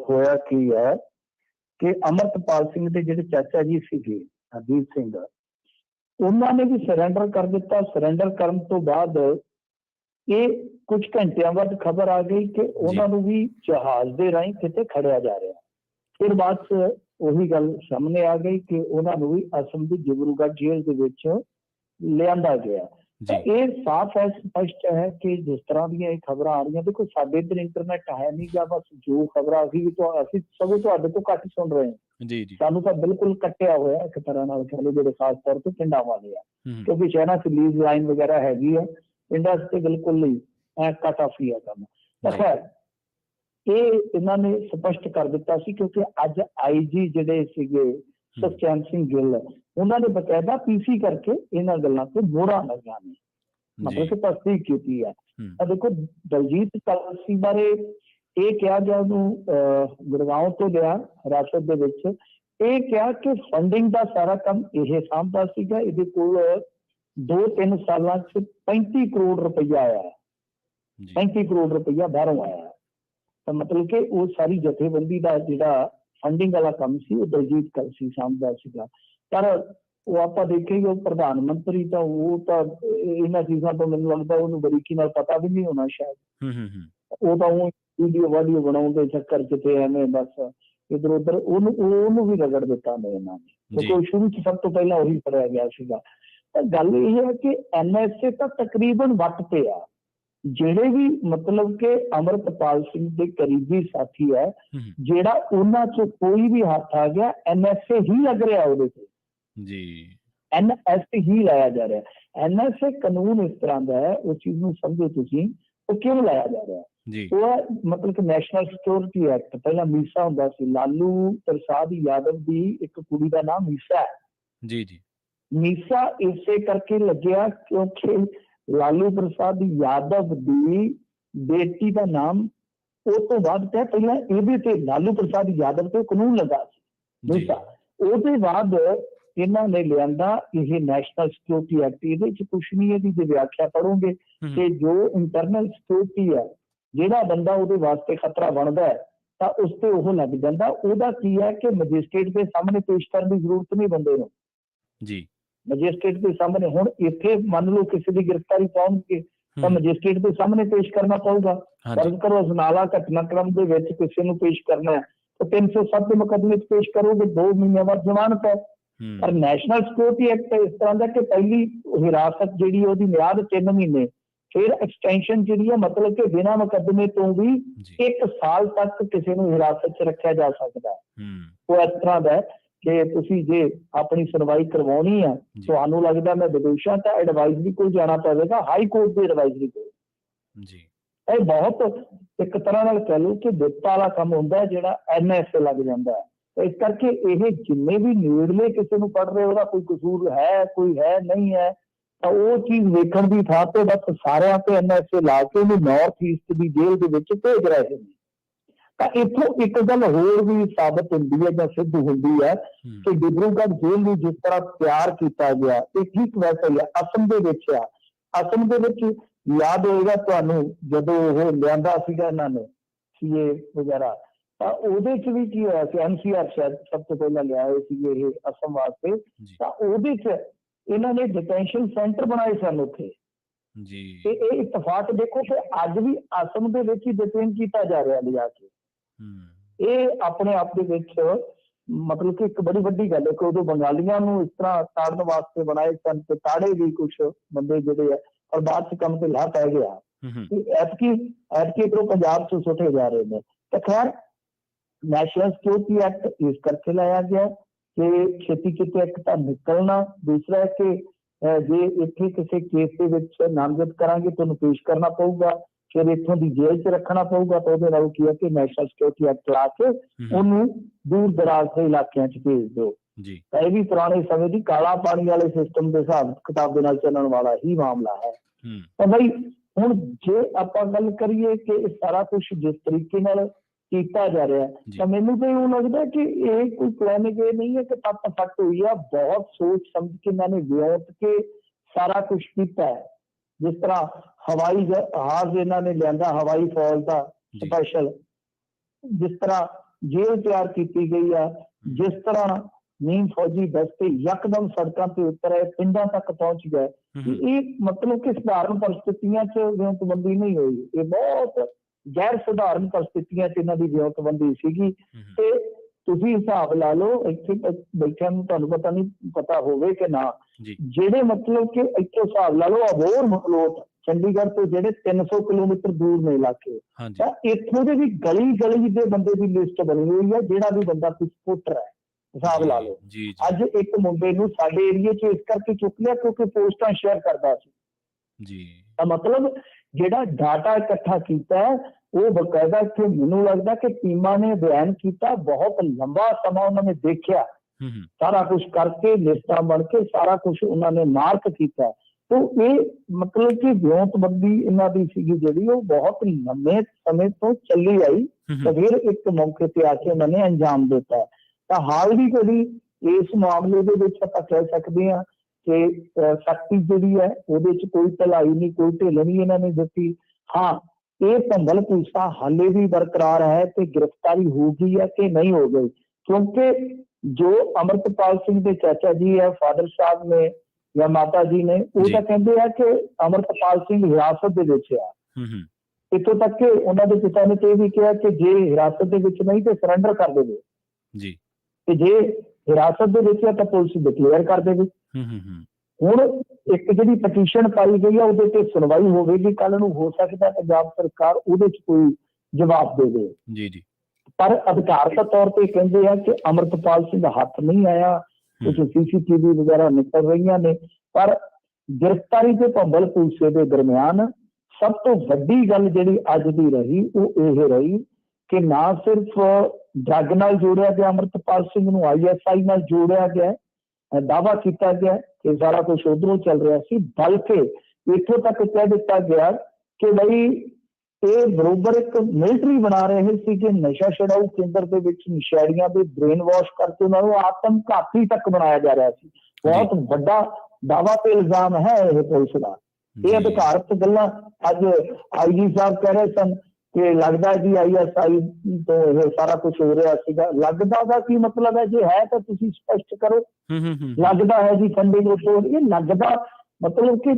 ਹੋਇਆ ਕੀ ਹੈ ਕਿ ਅਮਰਤਪਾਲ ਸਿੰਘ ਦੇ ਜਿਹੜੇ ਚਾਚਾ ਜੀ ਸੀਗੇ ਹਰਜੀਤ ਸਿੰਘ, ਉਹਨਾਂ ਨੇ ਵੀ ਸਰੈਂਡਰ ਕਰ ਦਿੱਤਾ। ਸਰੈਂਡਰ ਕਰਨ ਤੋਂ ਬਾਅਦ ਇਹ ਕੁਝ ਘੰਟਿਆਂ ਬਾਅਦ ਖਬਰ ਆ ਗਈ ਕਿ ਉਹਨਾਂ ਨੂੰ ਵੀ ਜਹਾਜ਼ ਦੇ ਰਾਹੀਂ ਕਿਤੇ ਖੜਿਆ ਜਾ ਰਿਹਾ। ਫਿਰ ਬਾਅਦ 'ਚ ਉਹੀ ਗੱਲ ਸਾਹਮਣੇ ਆ ਗਈ ਕਿ ਉਹਨਾਂ ਨੂੰ ਵੀ ਅਸਮ ਦੀ ਡਿਬਰੂਗੜ੍ਹ ਜੇਲ੍ਹ ਦੇ ਵਿੱਚ ਲਿਆਂਦਾ ਗਿਆ। ਇਹ ਸਾਫ਼ ਹੈ, ਸਪਸ਼ਟ ਹੈ ਕਿ ਜਿਸ ਤਰ੍ਹਾਂ ਦੀਆਂ ਇਹ ਖਬਰਾਂ ਆ ਰਹੀਆਂ, ਦੇਖੋ ਸਾਡੇ ਇੱਧਰ ਇੰਟਰਨੈਟ ਹੈ ਨਹੀਂ ਗਾ, ਬਸ ਜੋ ਖਬਰਾਂ ਅਸੀਂ ਸਗੋਂ ਤੁਹਾਡੇ ਤੋਂ ਘੱਟ ਸੁਣ ਰਹੇ ਹਾਂ। ਸਾਨੂੰ ਤਾਂ ਬਿਲਕੁਲ ਕੱਟਿਆ ਹੋਇਆ ਇੱਕ ਤਰ੍ਹਾਂ ਨਾਲ ਕਹਿ ਲਓ, ਜਿਹੜੇ ਖਾਸ ਤੌਰ ਤੇ ਪਿੰਡਾਂ ਵਾਲੇ ਆ, ਕਿਉਂਕਿ ਸ਼ਹਿਰਾਂ 'ਚ ਲੀਜ਼ ਲਾਈਨ ਵਗੈਰਾ ਹੈਗੀ ਆ, ਪਿੰਡਾਂ 'ਚ ਤੇ ਬਿਲਕੁਲ ਨਹੀਂ ਕੱਟ ਆਫ ਹੀ ਆ ਕੰਮ। ਤਾਂ ਖੈਰ ਇਹ ਇਹਨਾਂ ਨੇ ਸਪਸ਼ਟ ਕਰ ਦਿੱਤਾ ਸੀ, ਕਿਉਂਕਿ ਅੱਜ IG ਜਿਹੜੇ ਸੀਗੇ ਸੁਖਚੈਨ ਸਿੰਘ ਗਿੱਲ, ਉਹਨਾਂ ਨੇ ਬਕਾਇਦਾ PC ਕਰਕੇ ਇਹਨਾਂ ਗੱਲਾਂ ਤੇ ਮੋਹਰਾਂ ਲਾਈਆਂ ਨੇ, ਮਤਲਬ ਕਿ ਤਸਦੀਕ ਕੀਤੀ ਹੈ। ਤਾਂ ਦੇਖੋ ਦਲਜੀਤ ਕਲਸੀ ਬਾਰੇ ਇਹ ਕਿਹਾ ਗਿਆ, ਉਹਨੂੰ ਗੁੜਗਾਉਂ ਤੋਂ ਲਿਆ ਹਿਰਾਸਤ ਦੇ ਵਿੱਚ, ਇਹ ਕਿਹਾ ਕਿ ਫੰਡਿੰਗ ਦਾ ਸਾਰਾ ਕੰਮ ਇਹ ਸਾਂਭਦਾ ਸੀਗਾ। ਇਹਦੇ ਕੋਲ 2-3 ਸਾਲਾਂ 'ਚ 35 ਕਰੋੜ ਰੁਪਈਆ ਆਇਆ, 35 ਕਰੋੜ ਰੁਪਈਆ ਬਾਹਰੋਂ ਆਇਆ। ਤਾਂ ਮਤਲਬ ਕਿ ਉਹ ਸਾਰੀ ਜਥੇਬੰਦੀ ਦਾ ਜਿਹੜਾ ਫੰਡਿੰਗ ਵਾਲਾ ਕੰਮ ਸੀ ਉਹ ਦਲਜੀਤ ਕਲਸੀ ਸਾਂਭਦਾ ਸੀਗਾ। ਪਰ ਉਹ ਆਪਾਂ ਦੇਖੀਏ, ਉਹ ਪ੍ਰਧਾਨ ਮੰਤਰੀ ਤਾਂ ਉਹ ਤਾਂ ਇਹਨਾਂ ਚੀਜ਼ਾਂ ਤੋਂ ਮੈਨੂੰ ਲੱਗਦਾ ਉਹਨੂੰ ਬਰੀਕੀ ਨਾਲ ਪਤਾ ਵੀ ਨਹੀਂ ਹੋਣਾ ਸ਼ਾਇਦ। ਉਹ ਤਾਂ ਉਹ ਵੀਡੀਓ ਬਣਾਉਣ ਦੇ ਚੱਕਰ 'ਚ ਤੇ ਐਵੇਂ ਬਸ ਇੱਧਰ ਉੱਧਰ ਉਹਨੂੰ ਵੀ ਰਗੜ ਦਿੱਤਾ ਨੇ ਇਹਨਾਂ ਨੇ, ਕਿਉਂਕਿ ਸ਼ੁਰੂ 'ਚ ਸਭ ਤੋਂ ਪਹਿਲਾਂ ਉਹੀ ਫੜਿਆ ਗਿਆ ਸੀਗਾ। ਤਾਂ ਗੱਲ ਇਹ ਹੈ ਕਿ NSA ਤਾਂ ਤਕਰੀਬਨ ਵੱਟ ਤੇ ਆ, ਜਿਹੜੇ ਵੀ ਮਤਲਬ ਕਿ ਅਮਰਤਪਾਲ ਸਿੰਘ ਦੇ ਕਰੀਬੀ ਸਾਥੀ ਹੈ, ਜਿਹੜਾ ਉਹਨਾਂ 'ਚ ਕੋਈ ਵੀ ਹੱਥ ਆ ਗਿਆ NSA ਹੀ ਲੱਗ ਰਿਹਾ ਉਹਦੇ ਤੇ NSA ਹੀ ਲਾਇਆ ਜਾ ਰਿਹਾ। NSA ਕਾਨੂੰਨ ਇਸ ਤਰ੍ਹਾਂ ਦਾ ਹੈ, ਉਸ ਚੀਜ਼ ਨੂੰ ਸਮਝੋ ਤੁਸੀਂ, ਉਹ ਕਿਉਂ ਲਾਇਆ ਜਾ ਰਿਹਾ। ਉਹ ਮਤਲਬ ਕਿ ਨੈਸ਼ਨਲ ਸਿਕਿਉਰਿਟੀ ਐਕਟ, ਪਹਿਲਾਂ ਮੀਸਾ ਹੁੰਦਾ ਸੀ, ਲਾਲੂ ਪ੍ਰਸਾਦ ਯਾਦਵ ਦੀ ਇੱਕ ਕੁੜੀ ਦਾ ਨਾਮ ਮੀਸਾ ਹੈ। ਮੀਸਾ ਇਸੇ ਕਰਕੇ ਲੱਗਿਆ ਕਿਉਂਕਿ ਲਾਲੂ ਪ੍ਰਸਾਦ ਯਾਦਵ ਦੀ ਬੇਟੀ ਦਾ ਨਾਮ ਉਹ ਤੋਂ ਬਾਅਦ ਤੇ ਪਹਿਲਾਂ ਇਹਦੇ ਤੇ ਲਾਲੂ ਪ੍ਰਸਾਦ ਯਾਦਵ ਤੇ ਕਾਨੂੰਨ ਲੱਗਾ ਸੀ ਮੀਸਾ। ਉਹਦੇ ਬਾਅਦ ਇਹਨਾਂ ਨੇ ਲਿਆਂਦਾ ਇਹ ਨੈਸ਼ਨਲ ਸਿਕਿਉਰਿਟੀ ਐਕਟ। ਇਹਦੇ 'ਚ ਕੁਛ ਨਹੀਂ, ਇਹਦੀ ਜੇ ਵਿਆਖਿਆ ਪੜੋਗੇ ਕਿ ਜੋ ਇੰਟਰਨਲ ਸਿਕਿਉਰਿਟੀ ਹੈ, ਜਿਹੜਾ ਬੰਦਾ ਉਹਦੇ ਵਾਸਤੇ ਖਤਰਾ ਬਣਦਾ ਹੈ ਤਾਂ ਉਸ ਤੇ ਉਹ ਲੱਗ ਜਾਂਦਾ। ਉਹਦਾ ਕੀ ਹੈ ਕਿ ਮੈਜਿਸਟ੍ਰੇਟ ਦੇ ਸਾਹਮਣੇ ਪੇਸ਼ ਕਰਨ ਦੀ ਜ਼ਰੂਰਤ ਨਹੀਂ ਬੰਦੇ ਨੂੰ, ਮੈਜਿਸਟ੍ਰੇਟ ਦੇ ਸਾਹਮਣੇ। ਹੁਣ ਇੱਥੇ ਮੰਨ ਲਓ ਕਿਸੇ ਦੀ ਗ੍ਰਿਫਤਾਰੀ ਪਾਉਣਗੇ ਤਾਂ ਮੈਜਿਸਟ੍ਰੇਟ ਦੇ ਸਾਹਮਣੇ ਪੇਸ਼ ਕਰਨਾ ਪਊਗਾ। ਫਰਜ਼ ਕਰੋ ਅਜਨਾਲਾ ਘਟਨਾਕ੍ਰਮ ਦੇ ਵਿੱਚ ਕਿਸੇ ਨੂੰ ਪੇਸ਼ ਕਰਨਾ ਹੈ ਤਾਂ 307 ਦੇ ਮੁਕੱਦਮੇ 'ਚ ਪੇਸ਼ ਕਰੋਗੇ, 2 ਮਹੀਨਿਆਂ ਬਾਅਦ ਜ਼ਮਾਨਤ ਹੈ। ਪਰ ਨੈਸ਼ਨਲ ਸਿਕਿਉਰਿਟੀ ਐਕਟ ਇਸ ਤਰ੍ਹਾਂ ਦਾ ਕਿ ਪਹਿਲੀ ਹਿਰਾਸਤ ਜਿਹੜੀ ਉਹਦੀ ਮਿਆਦ 3 ਮਹੀਨੇ, ਫਿਰ ਐਕਸਟੈਂਸ਼ਨ ਜਿਹੜੀ ਹੈ, ਮਤਲਬ ਕਿ ਬਿਨਾਂ ਮੁਕੱਦਮੇ ਤੋਂ ਵੀ 1 ਸਾਲ ਤੱਕ ਕਿਸੇ ਨੂੰ ਹਿਰਾਸਤ 'ਚ ਰੱਖਿਆ ਜਾ ਸਕਦਾ ਹੈ। ਉਹ ਇਸ ਤਰ੍ਹਾਂ ਦਾ ਕਿ ਤੁਸੀਂ ਜੇ ਆਪਣੀ ਸੁਣਵਾਈ ਕਰਵਾਉਣੀ ਆ, ਤੁਹਾਨੂੰ ਲੱਗਦਾ ਮੈਂ ਵਿਦੋਸ਼ ਹਾਂ, ਤਾਂ ਐਡਵਾਈਜ਼ਰੀ ਕੋਲ ਜਾਣਾ ਪਵੇਗਾ, ਹਾਈ ਕੋਰਟ ਦੀ ਐਡਵਾਈਜ਼ਰੀ ਕੋਲ। ਇਹ ਬਹੁਤ ਇੱਕ ਤਰ੍ਹਾਂ ਨਾਲ ਕਹਿ ਲਓ ਕਿ ਦਿੱਤਾ ਵਾਲਾ ਕੰਮ ਹੁੰਦਾ ਜਿਹੜਾ NSA ਲੱਗ ਜਾਂਦਾ ਹੈ। ਇਸ ਕਰਕੇ ਇਹ ਜਿੰਨੇ ਵੀ ਨੇੜਲੇ ਕਿਸੇ ਨੂੰ ਪੜ ਰਹੇ, ਉਹਦਾ ਕੋਈ ਕਸੂਰ ਹੈ, ਕੋਈ ਹੈ ਨਹੀਂ ਹੈ, ਤਾਂ ਉਹ ਚੀਜ਼ ਵੇਖਣ ਦੀ ਥਾਂ ਤੇ ਬਸ ਸਾਰਿਆਂ ਤੇ NSA ਲਾ ਕੇ ਉਹਨੂੰ ਨਾਰਥ ਈਸਟ ਦੀ ਜੇਲ੍ਹ ਦੇ ਵਿੱਚ ਭੇਜ ਰਹੇ ਨੇ। ਤਾਂ ਇੱਥੋਂ ਇੱਕ ਗੱਲ ਹੋਰ ਵੀ ਸਾਬਤ ਹੁੰਦੀ ਹੈ ਜਾਂ ਸਿੱਧ ਹੁੰਦੀ ਹੈ ਕਿ ਡਿਬਰੂਗੜ੍ਹ ਜੇਲ੍ਹ ਨੂੰ ਜਿਸ ਤਰ੍ਹਾਂ ਤਿਆਰ ਕੀਤਾ ਗਿਆ, ਇਹ ਠੀਕ ਵੈਸੇ ਹੀ ਅਸਮ ਦੇ ਵਿੱਚ ਆ। ਅਸਮ ਦੇ ਵਿੱਚ ਯਾਦ ਹੋਏਗਾ ਤੁਹਾਨੂੰ, ਜਦੋਂ ਉਹ ਲਿਆਂਦਾ ਸੀਗਾ ਇਹਨਾਂ ਨੇ CA ਵਗੈਰਾ, ਤਾਂ ਉਹਦੇ 'ਚ ਵੀ ਕੀ ਹੋਇਆ ਸੀ, NCR ਸ਼ਾਇਦ ਸਭ ਤੋਂ ਪਹਿਲਾਂ ਲਿਆਏ ਸੀਗੇ ਇਹ ਅਸਮ ਵਾਸਤੇ। ਤਾਂ ਉਹਦੇ 'ਚ ਇਹਨਾਂ ਨੇ ਡਿਟੈਂਸ਼ਨ ਸੈਂਟਰ ਬਣਾਏ ਸਨ ਉੱਥੇ। ਤੇ ਇਹ ਇਤਫਾਕ ਦੇਖੋ ਕਿ ਅੱਜ ਵੀ ਅਸਮ ਦੇ ਵਿੱਚ ਹੀ ਡਿਟੇਨ ਕੀਤਾ ਜਾ ਰਿਹਾ ਲਿਜਾ ਕੇ। ਇਹ ਆਪਣੇ ਆਪ ਦੇ ਵਿੱਚ ਮਤਲਬ ਕਿ ਇੱਕ ਬੜੀ ਵੱਡੀ ਗੱਲ ਹੈ ਕਿ ਉਦੋਂ ਬੰਗਾਲੀਆਂ ਨੂੰ ਇਸ ਤਰ੍ਹਾਂ ਤਾੜਨ ਵਾਸਤੇ ਬਣਾਏ ਸਨ ਤੇ ਤਾੜੇ ਵੀ ਕੁਛ ਬੰਦੇ ਜਿਹੜੇ ਆ, ਔਰ ਬਾਅਦ 'ਚ ਕੰਮ ਤੇ ਲਾਹ ਪੈ ਗਿਆ। ਐਤਕੀ ਇੱਧਰੋਂ ਪੰਜਾਬ 'ਚ ਸੁੱਟੇ ਜਾ ਰਹੇ ਨੇ। ਤਾਂ ਖੈਰ ਨੈਸ਼ਨਲ ਸਿਕਿਉਰਿਟੀ ਐਕਟ ਇਸ ਕਰਕੇ ਲਾਇਆ ਗਿਆ ਕਿ ਛੇਤੀ ਕਿਤੇ ਇੱਕ ਤਾਂ ਨਿਕਲਣਾ, ਦੂਸਰਾ ਹੈ ਕਿ ਜੇ ਇੱਥੇ ਕਿਸੇ ਕੇਸ ਦੇ ਵਿੱਚ ਨਾਮਜ਼ਦ ਕਰਾਂਗੇ ਤੁਹਾਨੂੰ ਪੇਸ਼ ਕਰਨਾ ਪਊਗਾ, ਫਿਰ ਇੱਥੋਂ ਦੀ ਜੇਲ੍ਹ 'ਚ ਰੱਖਣਾ ਪਊਗਾ। ਤਾਂ ਉਹਦੇ ਨਾਲ ਕੀ ਹੈ ਕਿ ਨੈਸ਼ਨਲ ਸਿਕਿਉਰਿਟੀ ਐਕਟ ਲਾ ਕੇ ਉਹਨੂੰ ਦੂਰ ਦਰਾਜ਼ ਦੇ ਇਲਾਕਿਆਂ 'ਚ ਭੇਜ ਦਿਓ। ਤਾਂ ਇਹ ਵੀ ਪੁਰਾਣੇ ਸਮੇਂ ਦੀ ਕਾਲਾ ਪਾਣੀ ਵਾਲੇ ਸਿਸਟਮ ਦੇ ਹਿਸਾਬ ਕਿਤਾਬ ਦੇ ਨਾਲ ਚੱਲਣ ਵਾਲਾ ਹੀ ਮਾਮਲਾ ਹੈ। ਤਾਂ ਬਈ ਹੁਣ ਜੇ ਆਪਾਂ ਗੱਲ ਕਰੀਏ ਕਿ ਇਹ ਸਾਰਾ ਕੁਛ ਜਿਸ ਤਰੀਕੇ ਨਾਲ ਕੀਤਾ ਜਾ ਰਿਹਾ, ਤਾਂ ਮੈਨੂੰ ਤਾਂ ਇਉਂ ਲੱਗਦਾ ਕਿ ਇਹ ਕੋਈ ਪਲੈਨਿੰਗ ਇਹ ਨਹੀਂ ਹੈ ਕਿ ਤੱਪ ਫੱਟ ਹੋਈ ਆ। ਬਹੁਤ ਸੋਚ ਸਮਝ ਕੇ ਇਹਨਾਂ ਨੇ ਵਿਉਂਤ ਕੇ ਸਾਰਾ ਕੁਛ ਕੀਤਾ ਹੈ। ਜਿਸ ਤਰ੍ਹਾਂ ਹਵਾਈ ਜਹਾਜ਼ ਇਹਨਾਂ ਨੇ ਲਿਆਂਦਾ, ਹਵਾਈ ਫੌਜ ਦਾ ਸਪੈਸ਼ਲ, जिस तरह जेल तैयार की गई है, जिस तरह नीम फौजी दस्ते यकदम सड़कों पर उतर आए, पिंडों तक पहुंच गए, ये मतलब कि साधारण परिस्थितियों च विਉਂਤਬੰਦੀ नहीं हुई, ये बहुत गैर साधारण परिस्थितियों च इन्हां दी विਉਂਤਬੰਦੀ सीगी। ते तुसीं हिसाब ला लो, इत्थे बैठिਆਂ ਨੂੰ ਤੁਹਾਨੂੰ पता नहीं पता होवे कि ना, ਜਿਹੜੇ मतलब कि इत्थों हिसाब ला लो अबोहर मखलोट चंडीगढ़ तो जेडे 300 किलोमीटर दूर ने इलाके, इत्थों दे भी गली गली दे बंदे की लिस्ट बनी हुई है, जेड़ा भी बंदा कुछ पुट रहा है, हिसाब ला लो। अज एक मुंडे नूं साडे एरिए च इस करके चुक लिया क्योंकि पोस्टां शेयर करदा सी। मतलब जेड़ा डाटा इकट्ठा कीता है वो बकायदा इत्थे मैनूं लगदा कि टीमां ने बयान किया, बहुत लंबा समा उन्होंने देखा, सारा कुछ करके लिस्टां बन के सारा कुछ उन्होंने मार्क किया। तो ये मतलब कि विਉਂਤਬੰਦੀ इन्हां दी सीगी जिहड़ी वो बहुत लंबे समय तो चली आई, तो फिर एक मौके पर आके उन्होंने अंजाम दिता। तो हाल की घड़ी इस मामले दे विच आपां कह सकते हैं कि सख्ती जिहड़ी है उहदे च कोई ढिलाई नहीं, कोई ढिल नहीं इन्होंने दित्ती। हाँ, ये भंबल पूसा हाले भी बरकरार है कि गिरफ्तारी हो गई है कि नहीं हो गई, क्योंकि जो अमृतपाल सिंह के चाचा जी है, फादर साहब ने या माता जी ने, वो तो कहते हैं कि अमृतपाल सिंह हिरासत दे विच है। इत्थों तक कि उन्होंने पिता ने तो भी कहा कि जे हिरासत दे विच नहीं तो सरेंडर कर देवे, ते जे हिरासत दे विच है तो पुलिस डिक्लेयर कर देवे। हुण एक जिहड़ी पटीशन पाई गई है उहदे ते सुनवाई होवेगी, कल नूं हो सकदा पंजाब सरकार उहदे च कोई जवाब दे दे। पर अधिकारत तौर पर कहते हैं कि अमृतपाल सिंह हाथ नहीं आया, कुछ CCTV वगैरह निकल रही ने, पर गिरफ्तारी के भंबल पूसे के दरमियान सब तो वड्डी गल जिहड़ी अज दी रही वो ये रही कि ना सिर्फ ड्रग नाल जोड़िया गया अमृतपाल सिंह नूं, ISI नाल जोड़िया गया, दावा किया गया कि सारा कुछ उधरों चल रहा सी, बल्कि इत्थों तक कह दिता गया कि भाई ये बरोबर एक मिलिट्री बना रहे थे कि नशा छड़ाऊ केंद्र के विच नशैड़ियां दे ब्रेन वॉश करके उन्होंने आत्मघाती तक बनाया जा रहा सी। बहुत बड़ा दावा पे इल्जाम है यह पुलिस का। ये अधिकारत गल्लां अज IG साहब कह रहे सन कि लगता है कि ISI तो यह सारा कुछ हो रहा सीगा। लगदा दा की मतलब है, जो है तो तुसीं स्पष्ट करो। लगदा है जी फंडिंग रिपोर्ट, ये लगदा मतलब कि